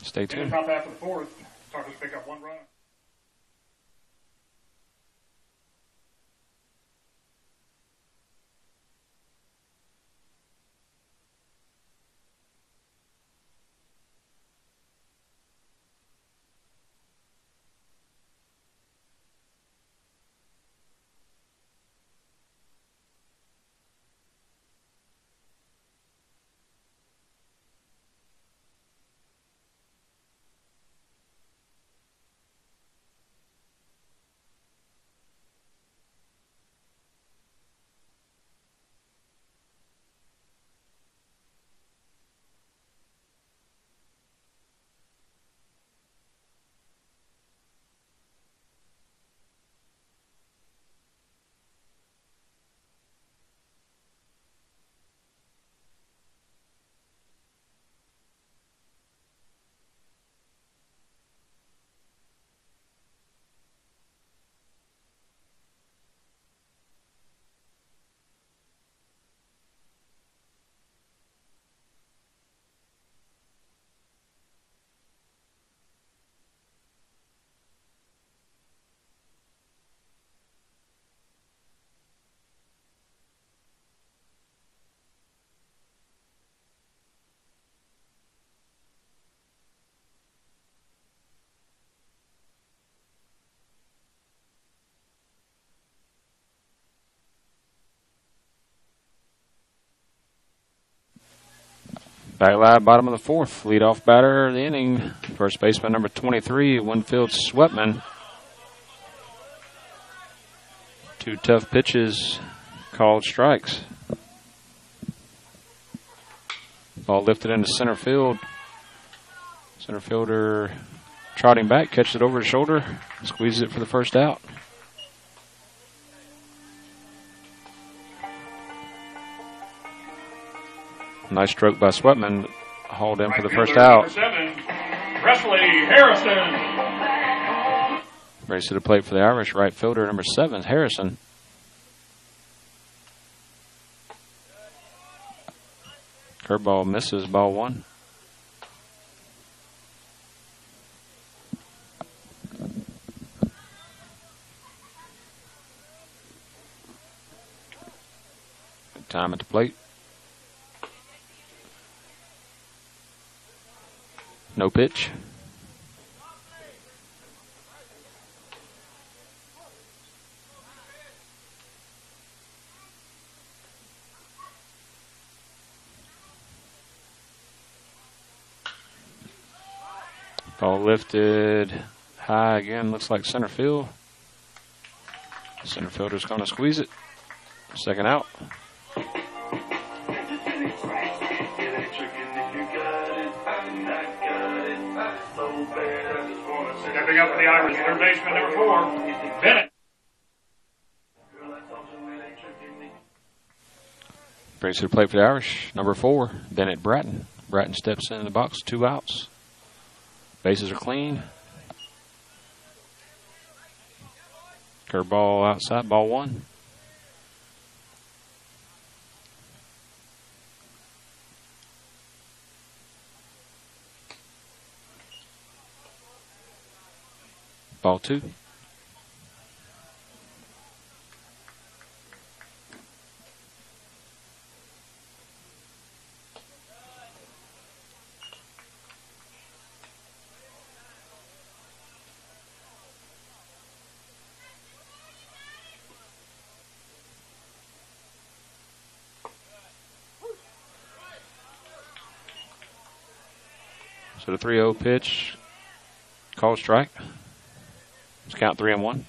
Speaker 1: Stay tuned.
Speaker 2: In the top half of the fourth, Tartars pick up 1 run.
Speaker 1: Back live, bottom of the fourth. Leadoff batter of the inning. First baseman number 23, Winfield Sweatman. 2 tough pitches called strikes. Ball lifted into center field. Center fielder trotting back, catches it over his shoulder, squeezes it for the first out. Nice stroke by Sweatman, hauled in for the first out.
Speaker 2: 7, Presley Harrison.
Speaker 1: Race to the plate for the Irish, right fielder number 7, Harrison. Curveball misses, ball 1. Good time at the plate. No pitch. Ball lifted high again, looks like center field. Center fielder's going to squeeze it. Second out.
Speaker 2: Stepping up for the Irish, third baseman number 4, Bennett.
Speaker 1: Brings to the plate for the Irish, number 4, Bennett Bratton. Bratton steps in the box, 2 outs. Bases are clean. Curveball outside, ball 1. Ball 2. So the 3-0 pitch, called strike. Let's count 3-1.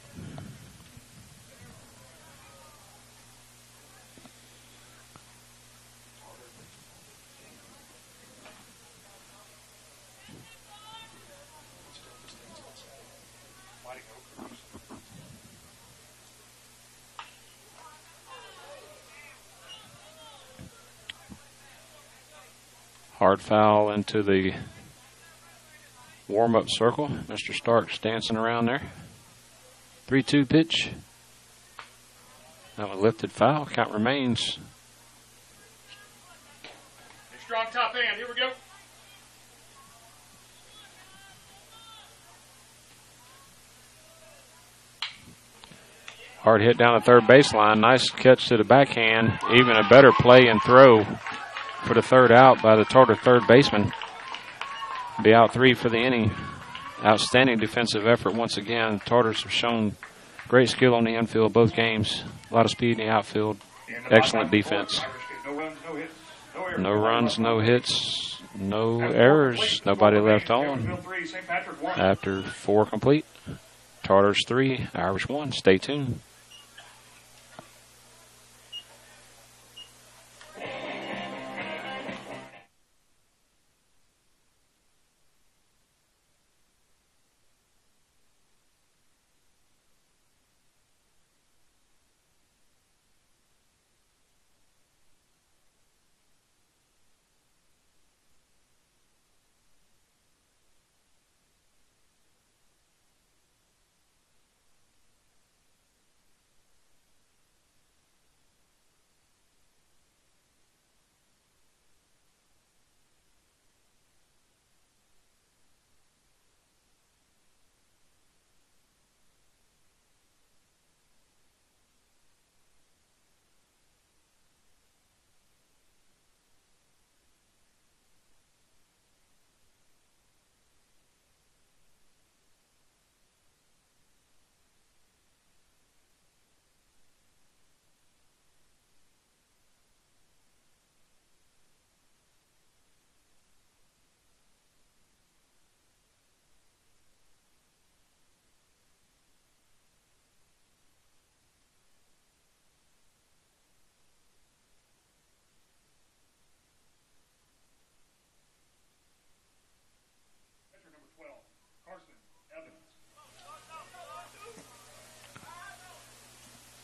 Speaker 1: Hard foul into the Warm-up circle. Mr. Stark's dancing around there. 3-2 pitch. That was lifted foul. Count remains.
Speaker 2: Strong top end. Here we go.
Speaker 1: Hard hit down the third baseline. Nice catch to the backhand. Even a better play and throw for the third out by the Tartar third baseman. Be out 3 for the inning. Outstanding defensive effort once again. Tartars have shown great skill on the infield both games. A lot of speed in the outfield. Excellent defense. No runs, no hits, no errors. Nobody left on after 4 complete. Tartars 3, Irish 1. Stay tuned.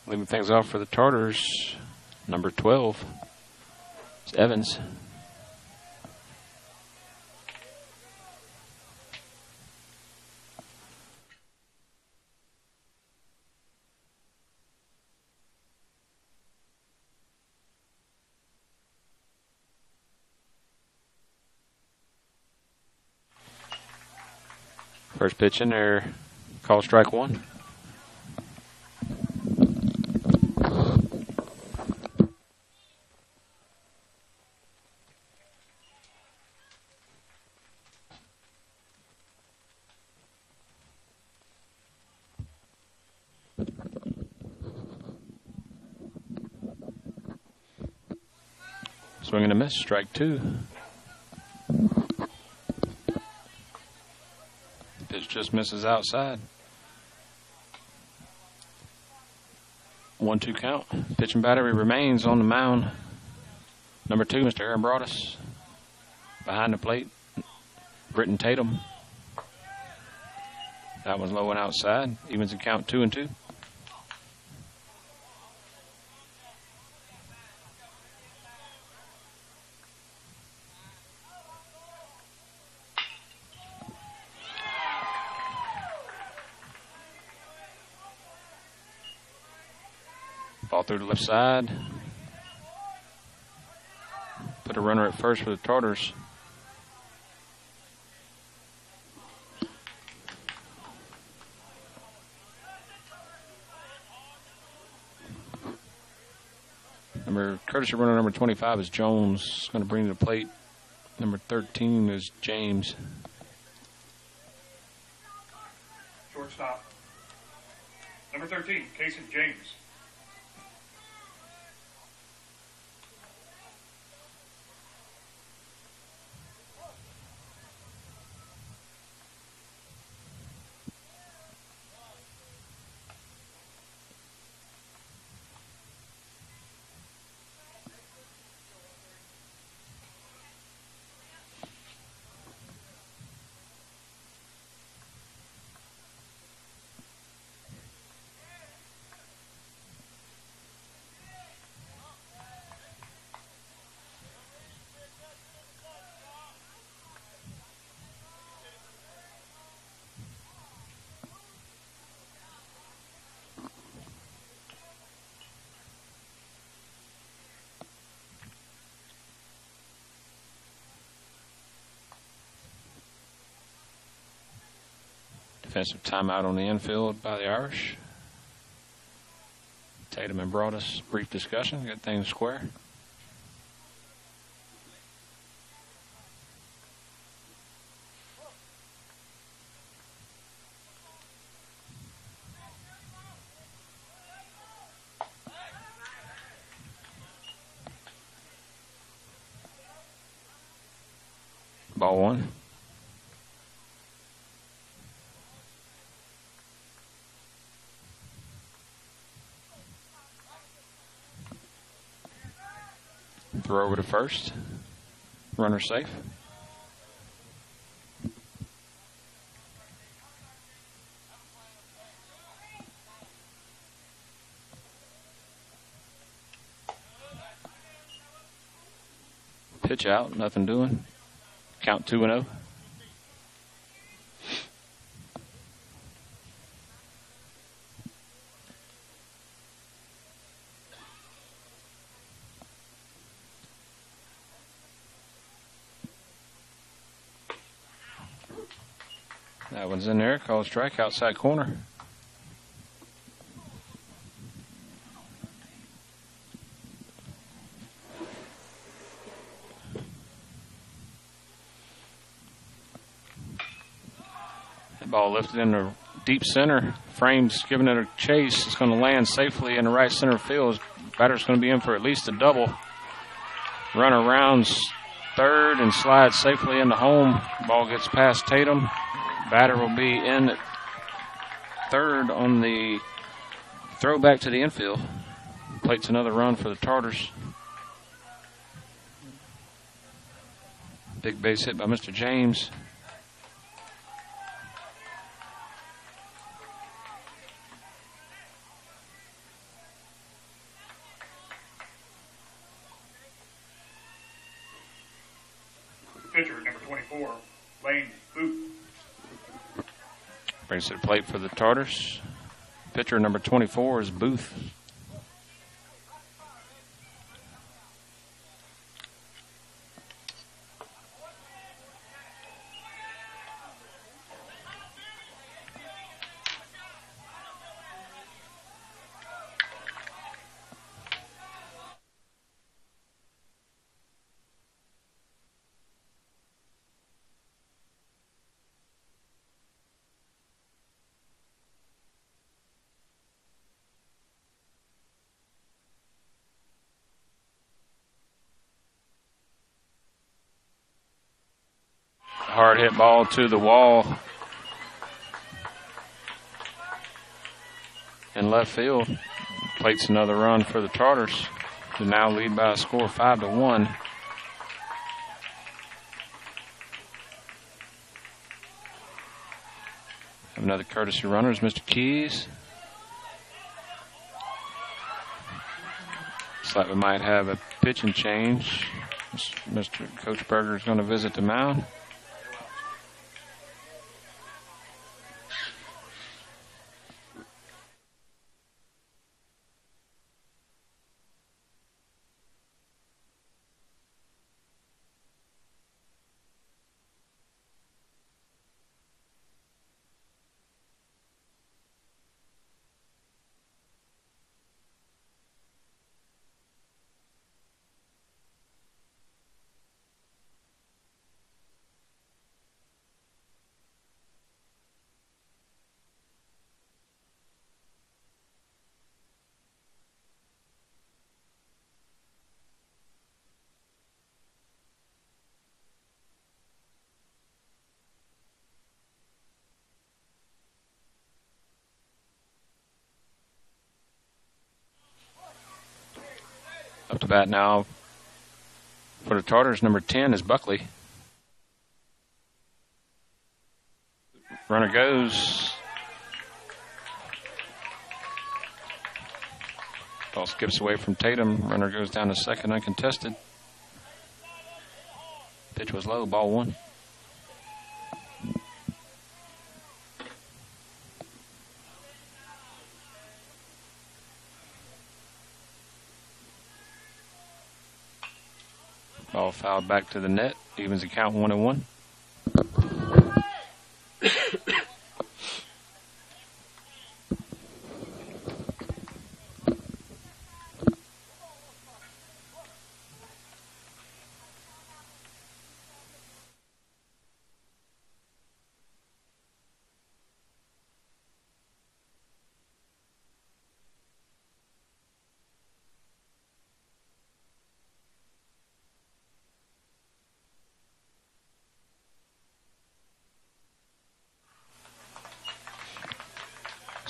Speaker 1: Leaving things off for the Tartars, number 12, it's Evans. First pitch in there, call strike 1. Swing and a miss, strike 2. Pitch just misses outside. 1-2 count. Pitching battery remains on the mound. Number 2, Mr. Aaron Broadus. Behind the plate, Britton Tatum. That one's low and outside. Evens the count 2-2. Ball through the left side. Put a runner at first for the Tartars. Courtesy runner number 25 is Jones. Going to bring to the plate. Number 13 is James.
Speaker 2: Shortstop. Number 13, Casey James.
Speaker 1: Defensive timeout on the infield by the Irish. Tatum and Broadus, brief discussion, get things square. Ball one. Throw over to first. Runner safe. Pitch out, nothing doing. Count 2-0. That one's in there. Call strike outside corner. That ball lifted in the deep center. Frames giving it a chase. It's going to land safely in the right center field. Batter's going to be in for at least a double. Runner rounds third and slides safely into home. Ball gets past Tatum. Batter will be in third on the throw back to the infield. Plates another run for the Tartars. Big base hit by Mr. James.
Speaker 2: Pitcher, number 24, Lane Booth.
Speaker 1: Brings to the plate for the Tartars. Pitcher number 24 is Booth. Hard hit ball to the wall in left field. Plates another run for the Tartars, who now lead by a score of 5-1. Have another courtesy runner is Mr. Keys. Looks like we might have a pitching change. Mr. Coach Berger is going to visit the mound. Up to bat now for the Tartars, number 10 is Buckley. Runner goes. Ball skips away from Tatum. Runner goes down to second, uncontested. Pitch was low, ball one. Ball fouled back to the net. Evens the count 1-1.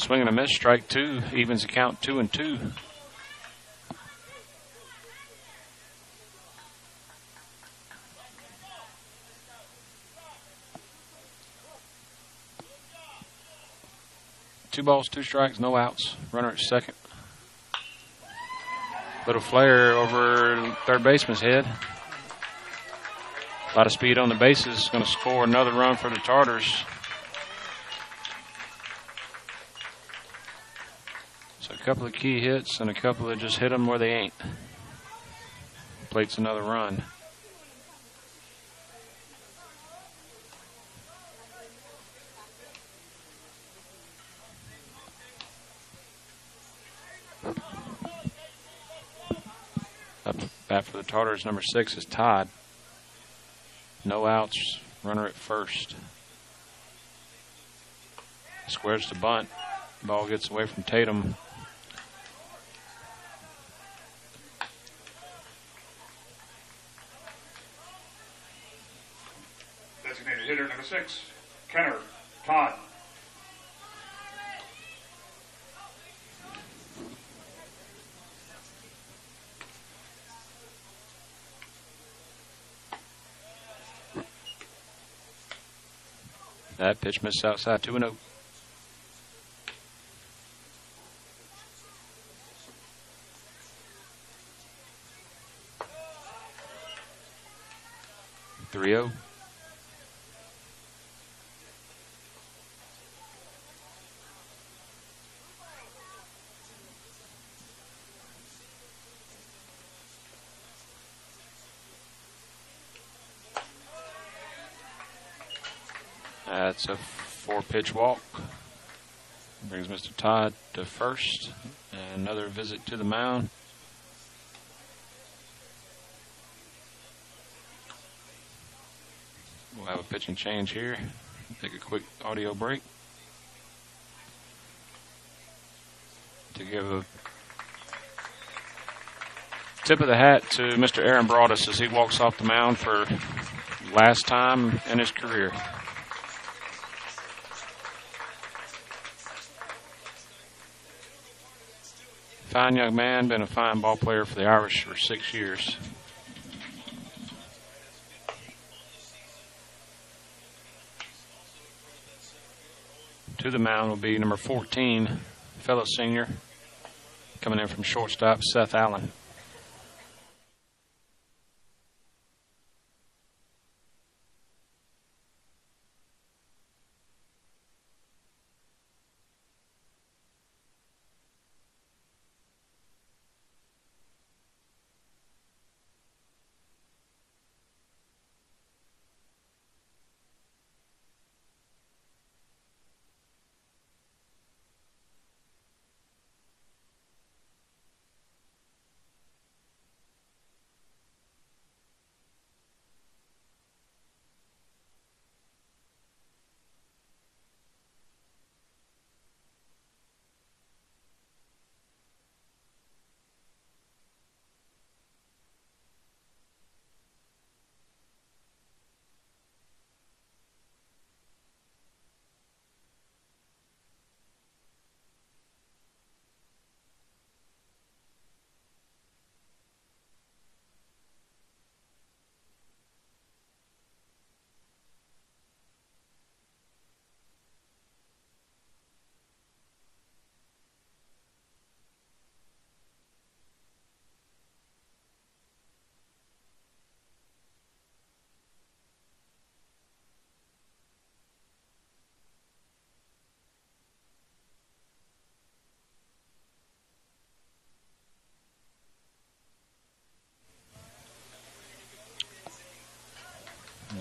Speaker 1: Swing and a miss, strike 2, evens the count 2-2. Two balls, 2 strikes, no outs. Runner at second. Little flare over third baseman's head. A lot of speed on the bases. Going to score another run for the Tartars. So a couple of key hits and a couple that just hit them where they ain't. Plates another run. Up bat for the Tartars, number 6 is Todd. No outs, runner at first. Squares to bunt. Ball gets away from Tatum.
Speaker 2: Designated hitter number 6, Kenner, Todd.
Speaker 1: That pitch missed outside, 2-0. Three-0. That's a 4-pitch walk. Brings Mr. Todd to first. And another visit to the mound. We'll have a pitching change here. Take a quick audio break to give a tip of the hat to Mr. Aaron Broadus as he walks off the mound for last time in his career. Fine young man, been a fine ball player for the Irish for 6 years. To the mound will be number 14, fellow senior, coming in from shortstop, Seth Allen.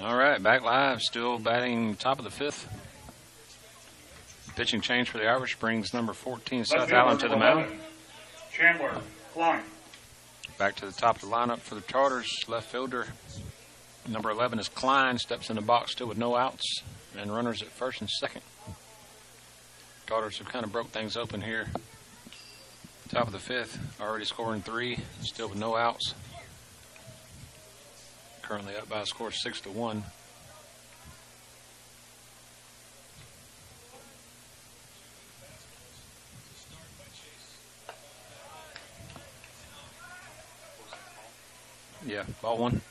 Speaker 1: All right, back live, still batting top of the 5th. Pitching change for the Irish brings number 14, Seth Allen, to the mound.
Speaker 2: Chandler, Klein.
Speaker 1: Back to the top of the lineup for the Tartars, left fielder. Number 11 is Klein, steps in the box still with no outs, and runners at first and second. Tartars have kind of broke things open here. Top of the 5th, already scoring 3, still with no outs. Currently up by a score of 6-1. Ball one.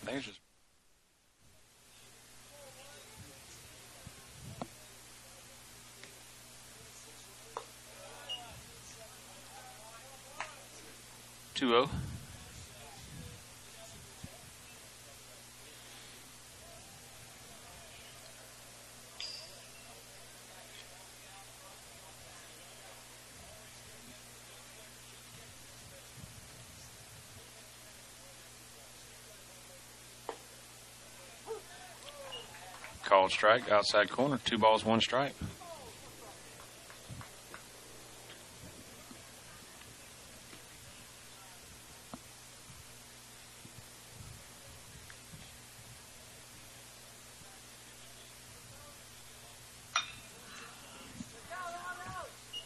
Speaker 1: I think it's just 2-0. Called strike, outside corner, 2 balls, 1 strike.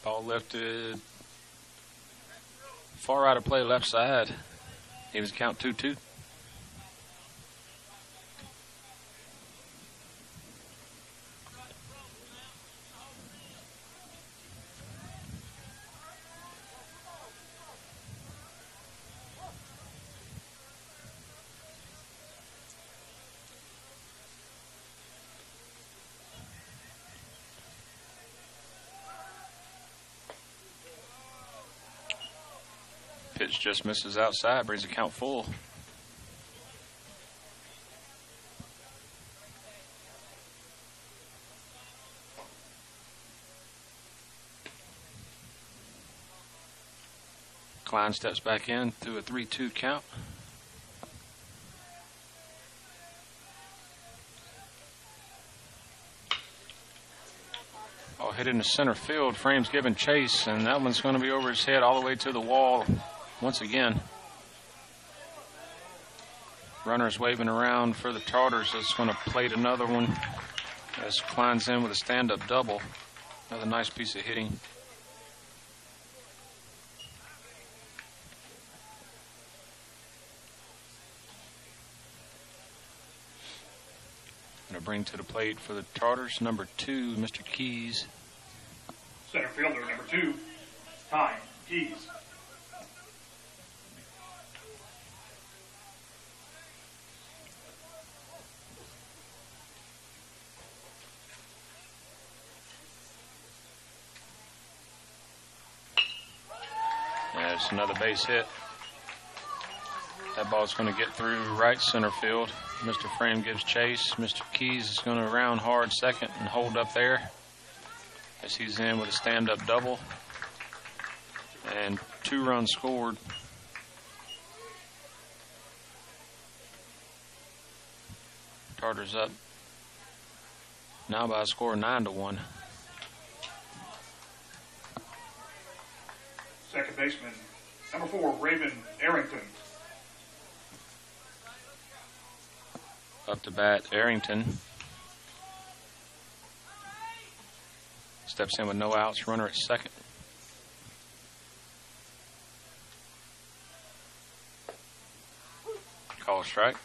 Speaker 1: Ball lifted far out of play, left side. He was count 2-2. Pitch just misses outside, brings the count full. Klein steps back in through a 3-2 count. Ball hit into center field. Frame's giving chase, and that one's going to be over his head all the way to the wall. Once again, runners waving around for the Tartars. It's going to plate another one as Klein's in with a stand-up double. Another nice piece of hitting. Going to bring to the plate for the Tartars, number 2, Mr. Keys.
Speaker 2: Center fielder, number 2, Time Keys.
Speaker 1: It's another base hit. That ball's going to get through right center field. Mr. Frame gives chase. Mr. Keys is going to round hard second and hold up there as he's in with a stand-up double. And 2 runs scored. Tartars up now by a score of 9-1.
Speaker 2: Second baseman, number 4, Raven Arrington.
Speaker 1: Up to bat, Arrington. Steps in with no outs, runner at second. Call strike.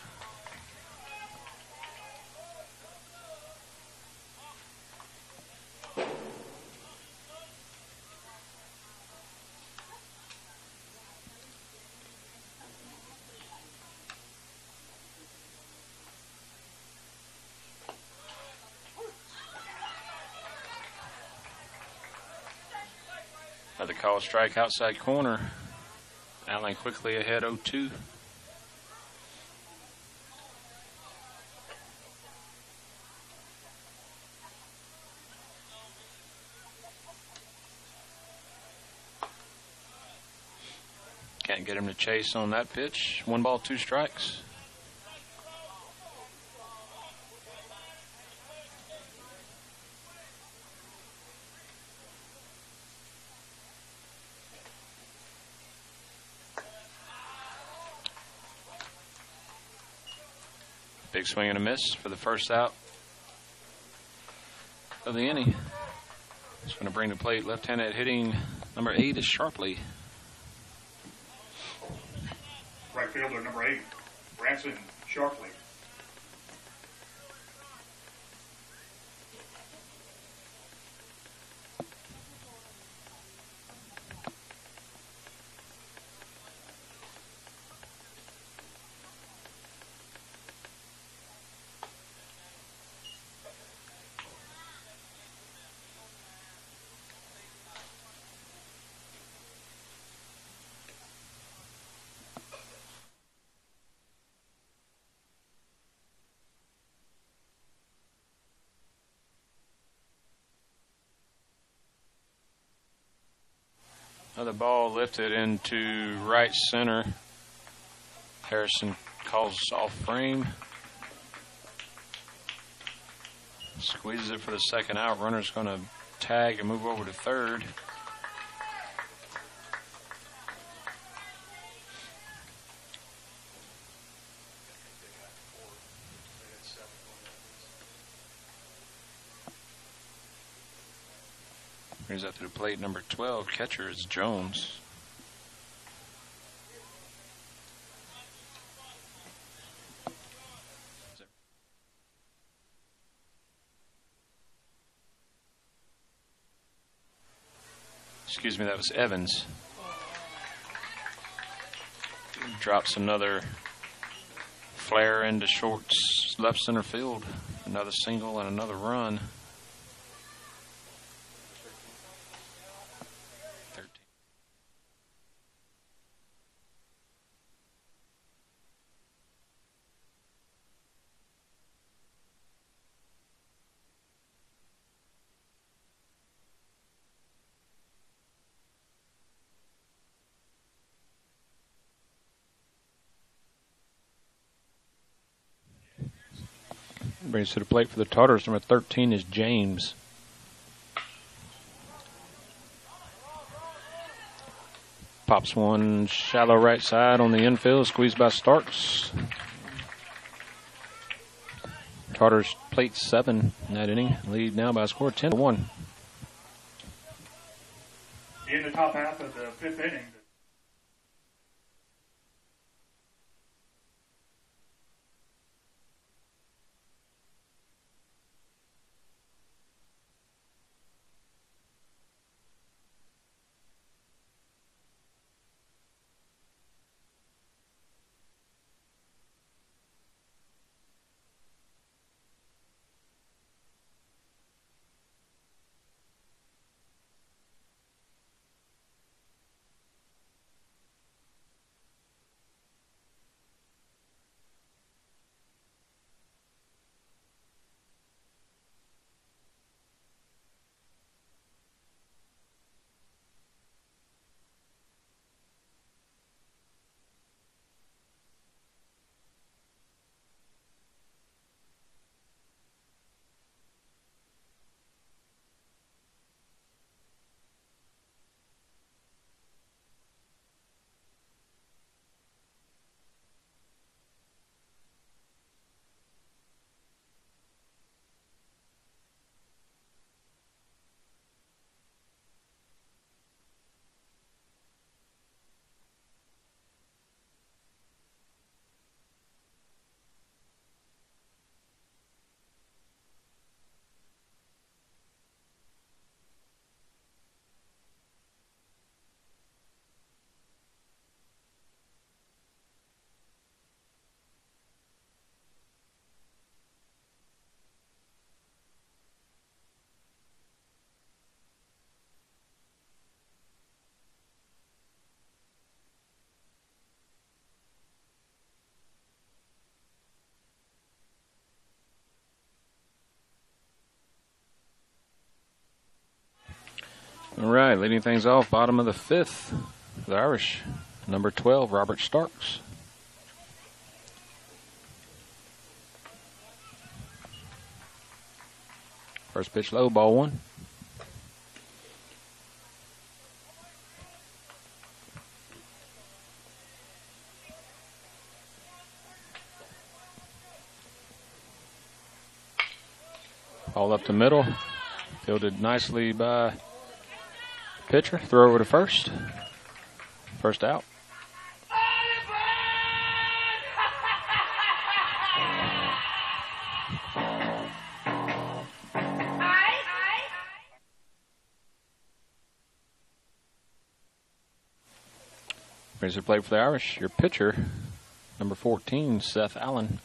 Speaker 1: Another call strike outside corner. Allen quickly ahead 0-2. Can't get him to chase on that pitch. 1 ball, 2 strikes. Big swing and a miss for the first out of the inning. It's going to bring the plate left-handed hitting number 8 is Sharpley.
Speaker 2: Right fielder, number 8, Branson Sharpley.
Speaker 1: Another ball lifted into right center. Harrison calls off frame. Squeezes it for the second out. Runner's going to tag and move over to third. Brings up to the plate, number 12. Catcher is Jones. Excuse me, that was Evans. Drops another flare into short's left center field. Another single and another run. 13. Brings to the plate for the Tartars. Number 13 is James. Pops one shallow right side on the infield. Squeezed by Starks. Tartars plate 7 in that inning. Lead now by a score of 10-1.
Speaker 2: In the top half of the 5th inning.
Speaker 1: All right, leading things off, bottom of the 5th, the Irish, number 12, Robert Starks. First pitch low, ball 1. Ball up the middle, fielded nicely by pitcher. Throw over to first. First out. Brings the plate for the Irish. Your pitcher, number 14, Seth Allen.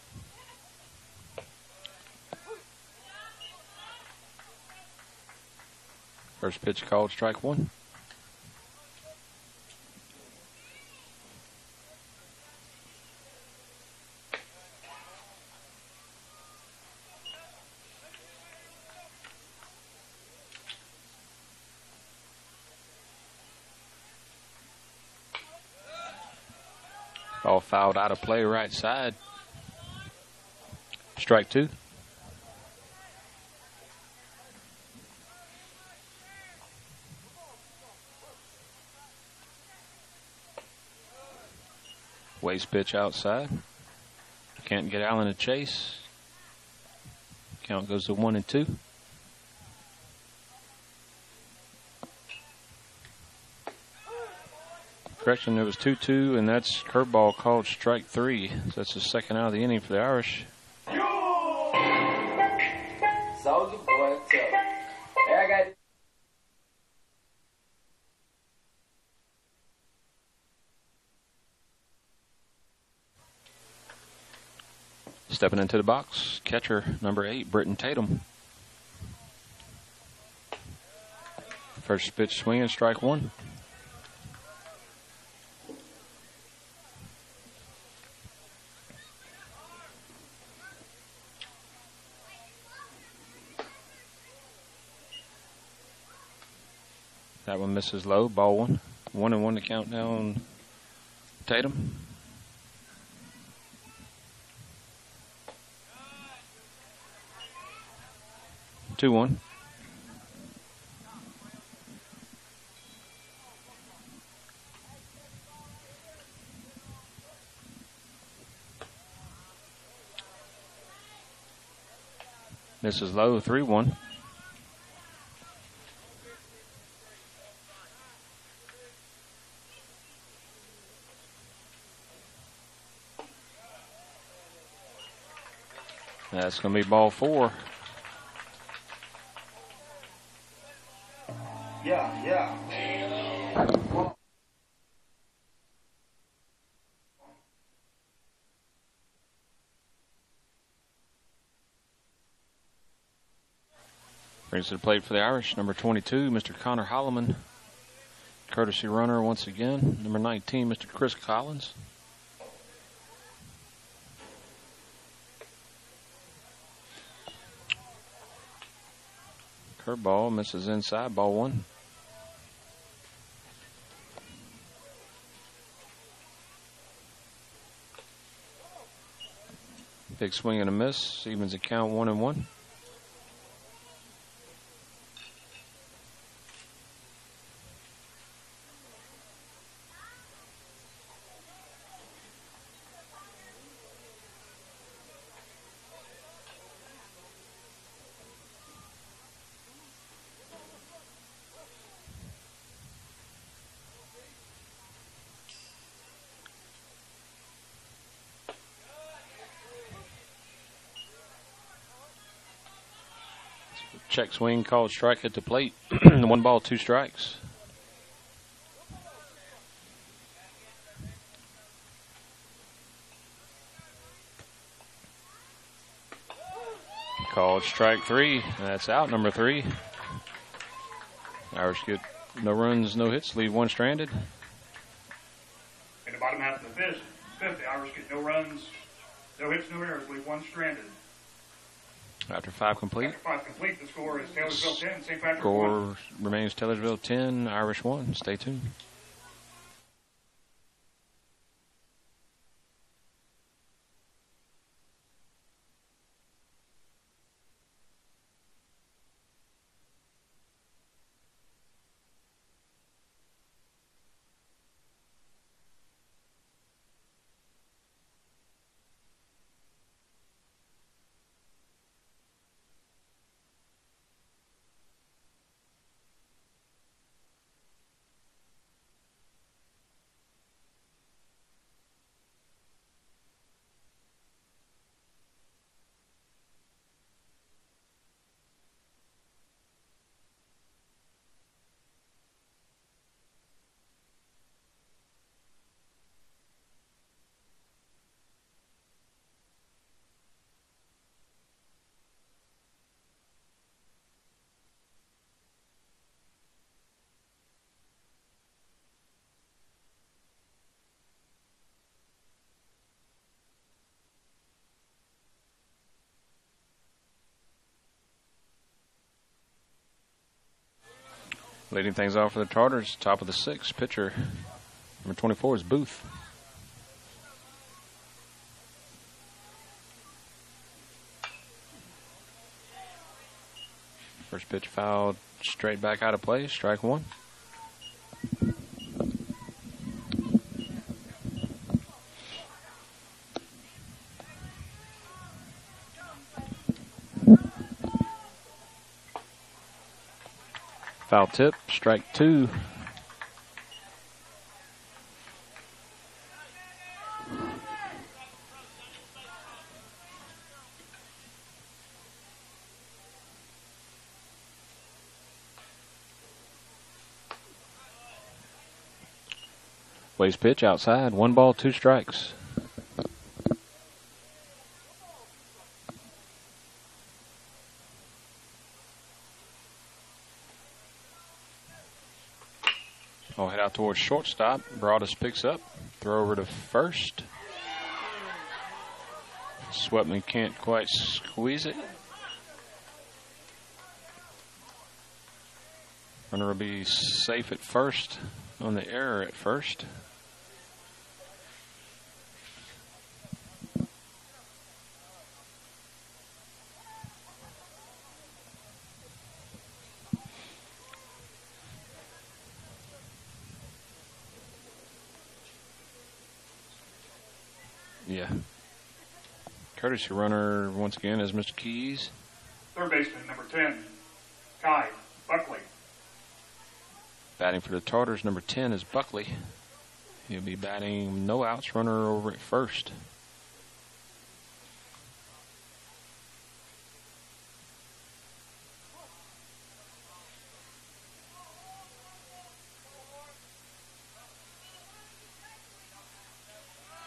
Speaker 1: First pitch called, strike 1. Ball fouled out of play right side. Strike 2. Waste pitch outside. Can't get Allen to chase. Count goes to 1-2. Correction, it was 2-2, and that's curveball called strike 3. So that's the second out of the inning for the Irish.
Speaker 3: Soldier boy, tough. Hey, I got it.
Speaker 1: Stepping into the box, catcher number 8, Britton Tatum. First pitch swinging, strike 1. That one misses low, ball 1. 1-1 to count down Tatum. Two one. This is low, 3-1. That's going to be ball 4.
Speaker 3: Yeah.
Speaker 1: Brings to the plate for the Irish, number 22, Mr. Connor Holloman. Courtesy runner once again, number 19, Mr. Chris Collins. Curveball misses inside, ball 1. Big swing and a miss, evens the count 1-1. Check swing called strike at the plate. 1 ball, 2 strikes. Called strike 3. That's out, number 3. Irish get no runs, no hits, leave 1 stranded.
Speaker 2: In the bottom half of the fifth, the Irish get no runs, no hits, no errors, leave 1 stranded.
Speaker 1: After 5 complete.
Speaker 2: After 5 complete, the score is Taylorsville 10, St. Patrick 1.
Speaker 1: Score remains Taylorsville 10, Irish 1. Stay tuned. Leading things off for the Tartars, top of the 6th, pitcher number 24 is Booth. First pitch fouled straight back out of play. Strike one. Foul tip. Strike two. Waste pitch outside. 1 ball, 2 strikes. I'll head out towards shortstop. Broadus picks up. Throw over to first. Swetman can't quite squeeze it. Runner will be safe at first on the error at first. Yeah. Courtesy runner once again is Mr. Keys.
Speaker 2: Third baseman, number 10, Kai Buckley.
Speaker 1: Batting for the Tartars, number 10 is Buckley. He'll be batting no outs, runner over at first.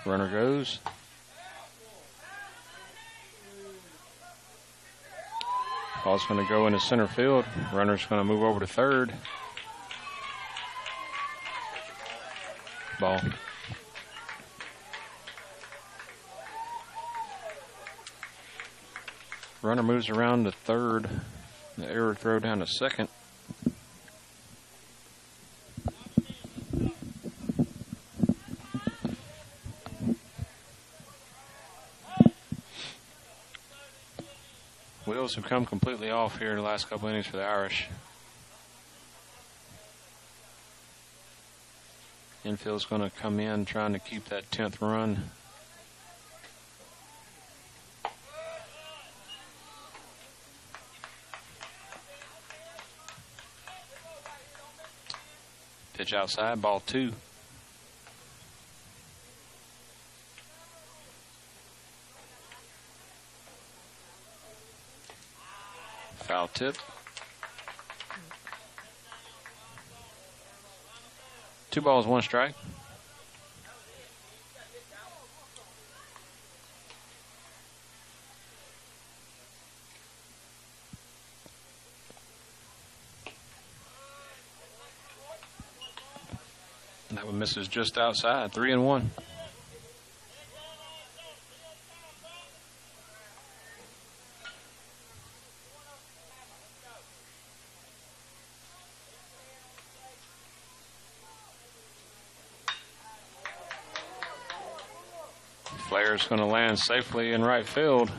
Speaker 1: Runner goes. Ball's going to go into center field. Runner's going to move over to third. Ball. Runner moves around to third. The error throw down to second. Wheels have come completely off here in the last couple innings for the Irish. Infield's going to come in trying to keep that 10th run. Pitch outside, ball 2. Foul tip. 2 balls, 1 strike. That one misses just outside. 3-1. Flair's going to land safely in right field.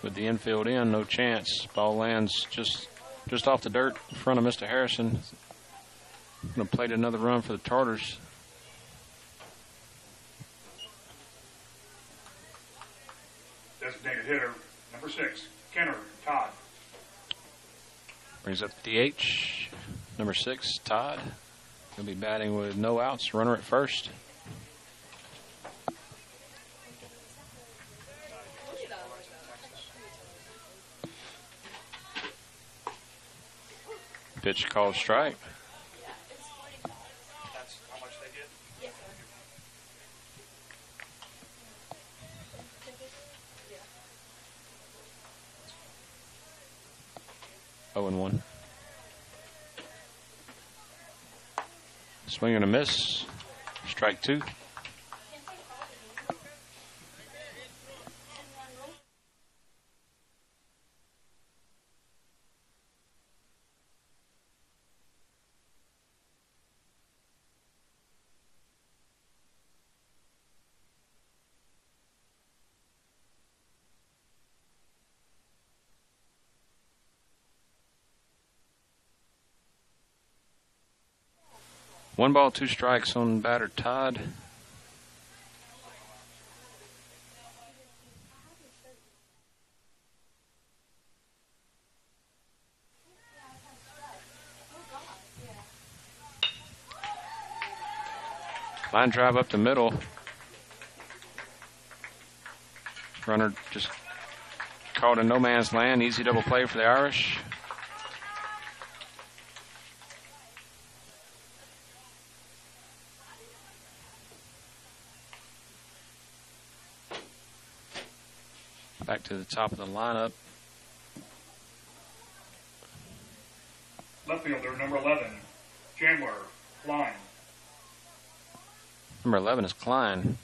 Speaker 1: With the infield in, no chance. Ball lands just off the dirt in front of Mr. Harrison. Going to plate another run for the Tartars.
Speaker 2: Designated hitter, number 6, Kenner Todd.
Speaker 1: Brings up the DH, number 6, Todd. He'll be batting with no outs, runner at first. Pitch called strike.
Speaker 2: That's how much they get?
Speaker 1: 0-1. Swing and a miss. Strike 2. 1 ball, 2 strikes on batter Todd. Line drive up the middle. Runner just caught in no man's land. Easy double play for the Irish. Back to the top of the lineup.
Speaker 2: Left fielder, number 11, Chandler, line.
Speaker 1: Number 11 is Klein.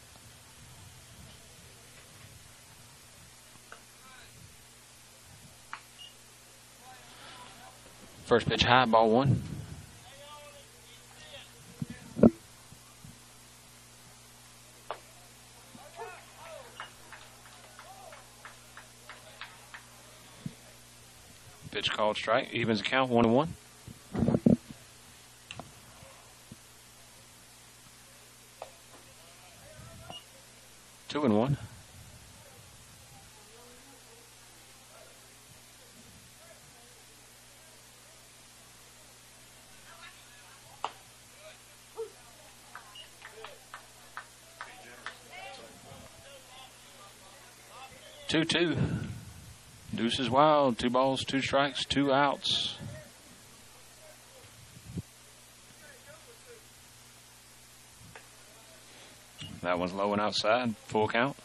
Speaker 1: First pitch high, ball 1. Pitch called strike, evens the count, 1-1. Two and 1. Two. Deuce is wild. 2 balls, 2 strikes, 2 outs. That one's low and outside. Full count.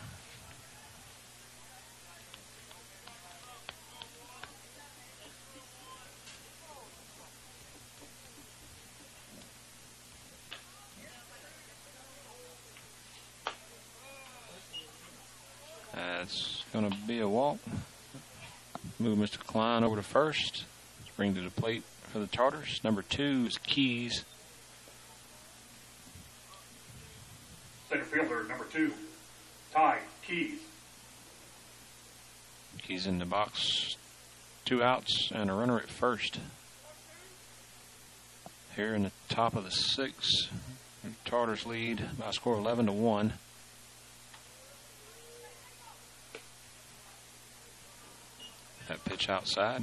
Speaker 1: That's going to be a walk. Move Mr. Klein over to first. Bring to the plate for the Tartars. Number 2 is Keys.
Speaker 2: Center fielder, number 2, Ty Keys.
Speaker 1: Keys in the box. 2 outs and a runner at first. Here in the top of the 6th, the Tartars lead by a score 11-1. That pitch outside.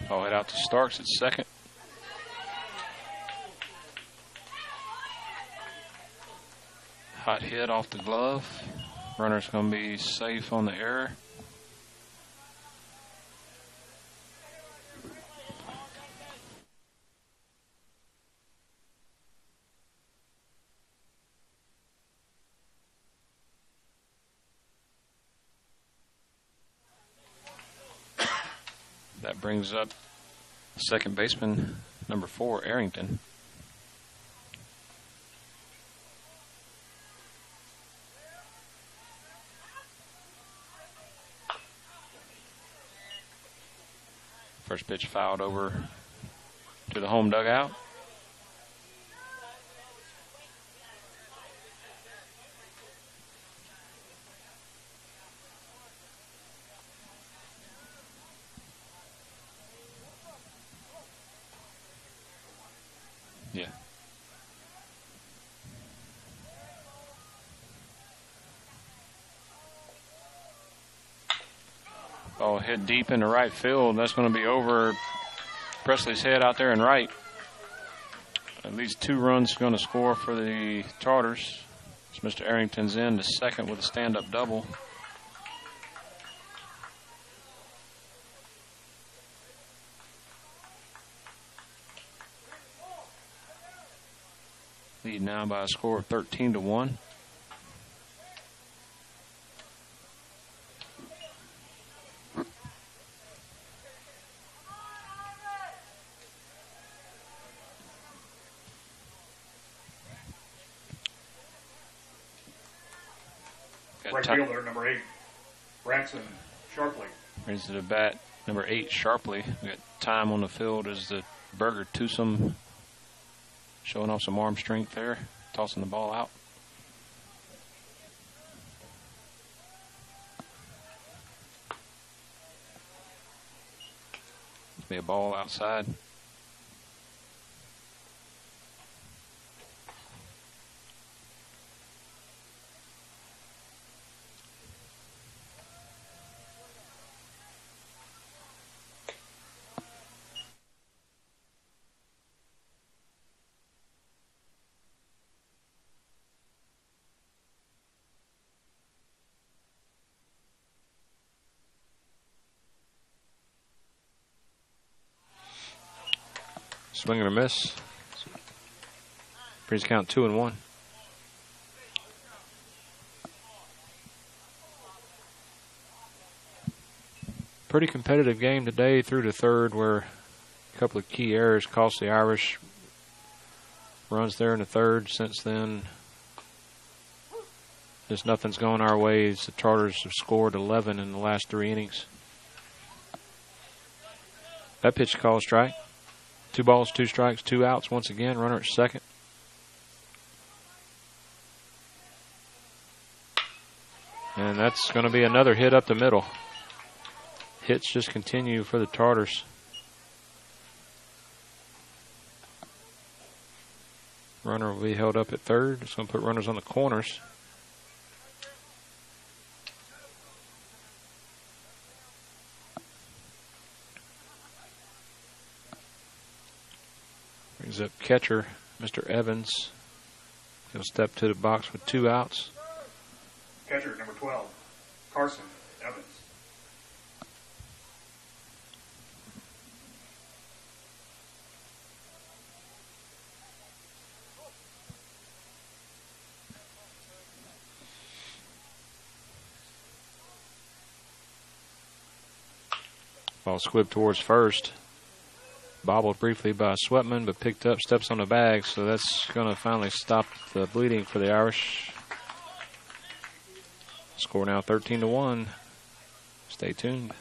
Speaker 1: Ball hit out to Starks at second. Hot hit off the glove. Runner's going to be safe on the error. That brings up second baseman, number 4, Arrington. First pitch fouled over to the home dugout. Yeah. Ball hit deep into right field. That's going to be over Presley's head out there in right. At least 2 runs going to score for the Tartars. It's Mr. Arrington's in to second with a stand-up double. Lead now by a score of 13-1.
Speaker 2: Right fielder, number 8, Branson Sharpley.
Speaker 1: Brings to the bat, number 8, Sharpley. We got time on the field as the Berger twosome Showing off some arm strength there, tossing the ball out. Be a ball outside. Swing and a miss. Brings count 2-1. Pretty competitive game today through the third, where a couple of key errors cost the Irish runs there in the third. Since then, just nothing's gone our way as the Tartars have scored 11 in the last 3 innings. That pitch called strike. 2 balls, 2 strikes, 2 outs once again. Runner at second. And that's going to be another hit up the middle. Hits just continue for the Tartars. Runner will be held up at third. It's going to put runners on the corners. Brings up catcher, Mr. Evans. He'll step to the box with 2 outs.
Speaker 2: Catcher, number 12, Carson Evans.
Speaker 1: Ball squibbed towards first. Bobbled briefly by Sweatman, but picked up, steps on the bag, so that's going to finally stop the bleeding for the Irish. Score now 13-1. Stay tuned.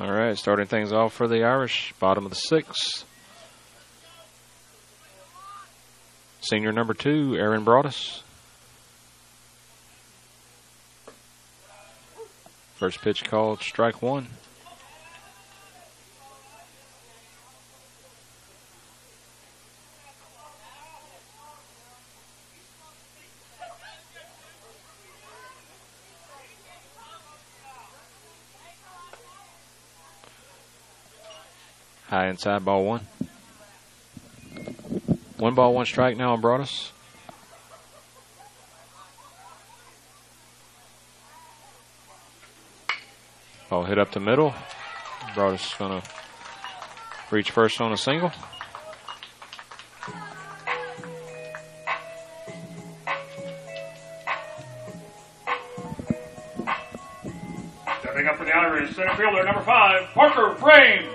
Speaker 1: All right, starting things off for the Irish, bottom of the 6th. Senior number 2, Aaron Broadus. First pitch called strike 1. High inside, ball one. 1 ball, 1 strike now on Broadus. Ball hit up the middle. Broadus is going to reach first on a single.
Speaker 2: Stepping up for the Irish, center fielder number 5, Parker Frame.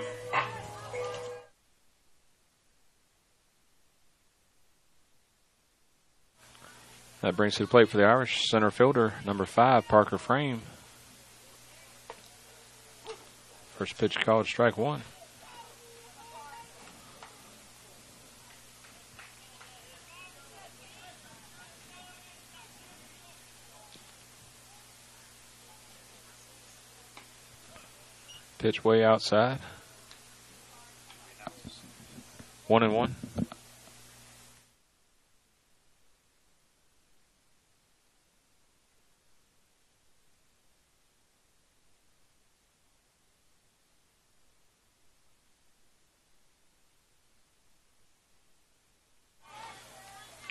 Speaker 1: That brings to the plate for the Irish, center fielder number 5, Parker Frame. First pitch called, strike 1. Pitch way outside. 1-1.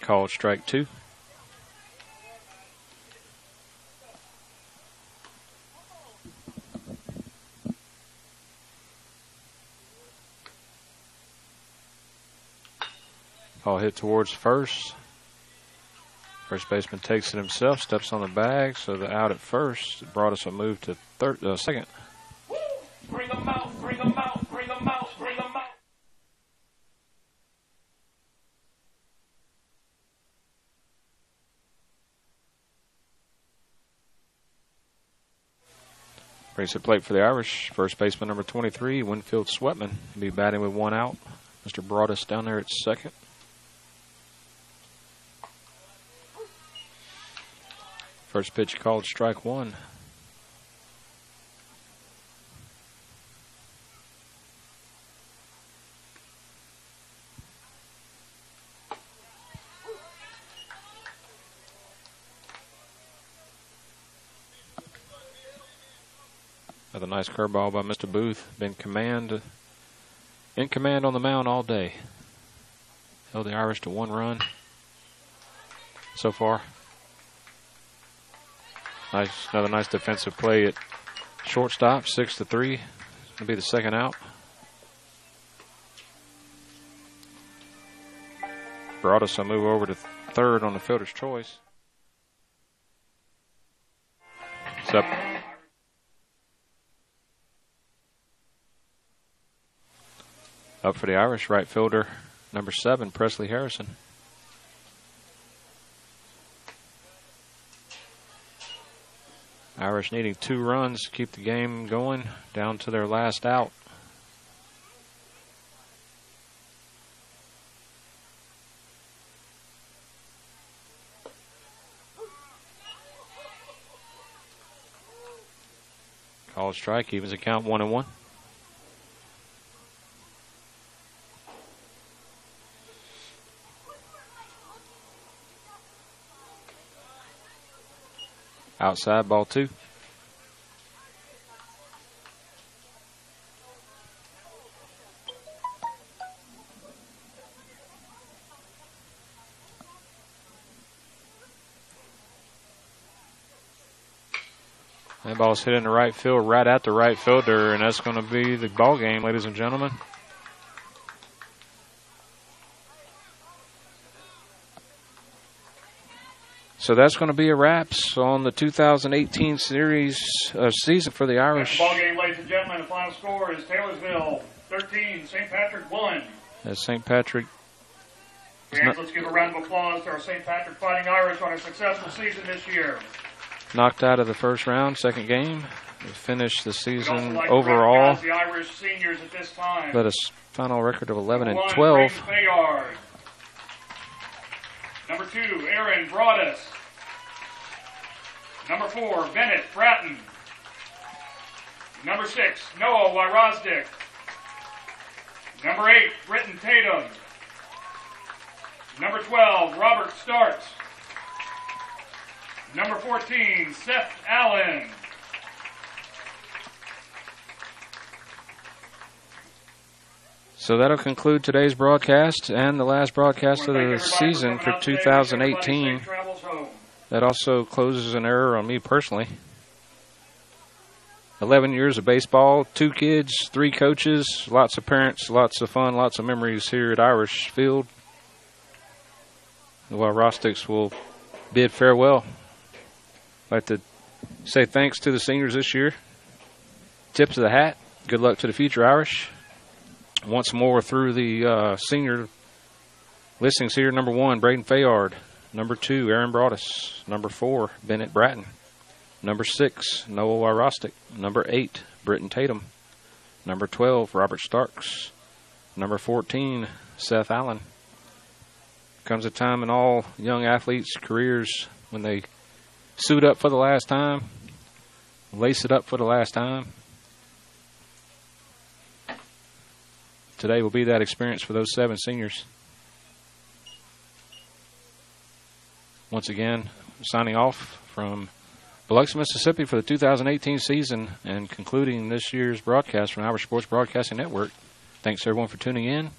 Speaker 1: Called strike 2. Ball hit towards first. First baseman takes it himself, steps on the bag, so the out at first brought us a move to second.
Speaker 2: Bring them out, bring them out, bring them out, bring them out.
Speaker 1: Brings to the plate for the Irish. First baseman number 23, Winfield Sweatman, will be batting with 1 out. Mr. Broadus down there at second. First pitch called, strike 1. Another nice curveball by Mr. Booth. Been in command on the mound all day. Held the Irish to 1 run so far. Another nice defensive play at shortstop, 6-3. It's going to be the second out. Brought us a move over to third on the fielder's choice. It's up. Up for the Irish, right fielder number 7, Presley Harrison. Irish needing 2 runs to keep the game going down to their last out. Called strike, evens the count, 1-1. Outside, ball 2. That ball's hit in the right field, right at the right fielder, and that's going to be the ball game, ladies and gentlemen. So that's going to be a wraps on the 2018 season for the Irish.
Speaker 2: Ball game, ladies and gentlemen. The final score is Taylorsville 13, St. Patrick 1.
Speaker 1: As St. Patrick.
Speaker 2: Fans, let's give a round of applause to our St. Patrick Fighting Irish on a successful season this year.
Speaker 1: Knocked out of the first round, second game. We finished the season
Speaker 2: like
Speaker 1: overall.
Speaker 2: The Irish seniors at this time.
Speaker 1: Led a final record of 11-12.
Speaker 2: Number 2, Aaron Broadus. Number 4, Bennett Bratton. Number 6, Noah Wyrosdick. Number 8, Britton Tatum. Number 12, Robert Starks. Number 14, Seth Allen.
Speaker 1: So that'll conclude today's broadcast and the last broadcast of the season for 2018. That also closes an era on me personally. 11 years of baseball, 2 kids, 3 coaches, lots of parents, lots of fun, lots of memories here at Irish Field. The Rostics will bid farewell. I'd like to say thanks to the seniors this year. Tips of the hat. Good luck to the future Irish. Once more through the senior listings here. Number 1, Braden Fayard. Number 2, Aaron Broadus. Number 4, Bennett Bratton. Number 6, Noah Rostic. Number 8, Britton Tatum. Number 12, Robert Starks. Number 14, Seth Allen. Comes a time in all young athletes' careers when they suit up for the last time, lace it up for the last time. Today will be that experience for those 7 seniors. Once again, signing off from Biloxi, Mississippi for the 2018 season and concluding this year's broadcast from Irish Sports Broadcasting Network. Thanks everyone for tuning in.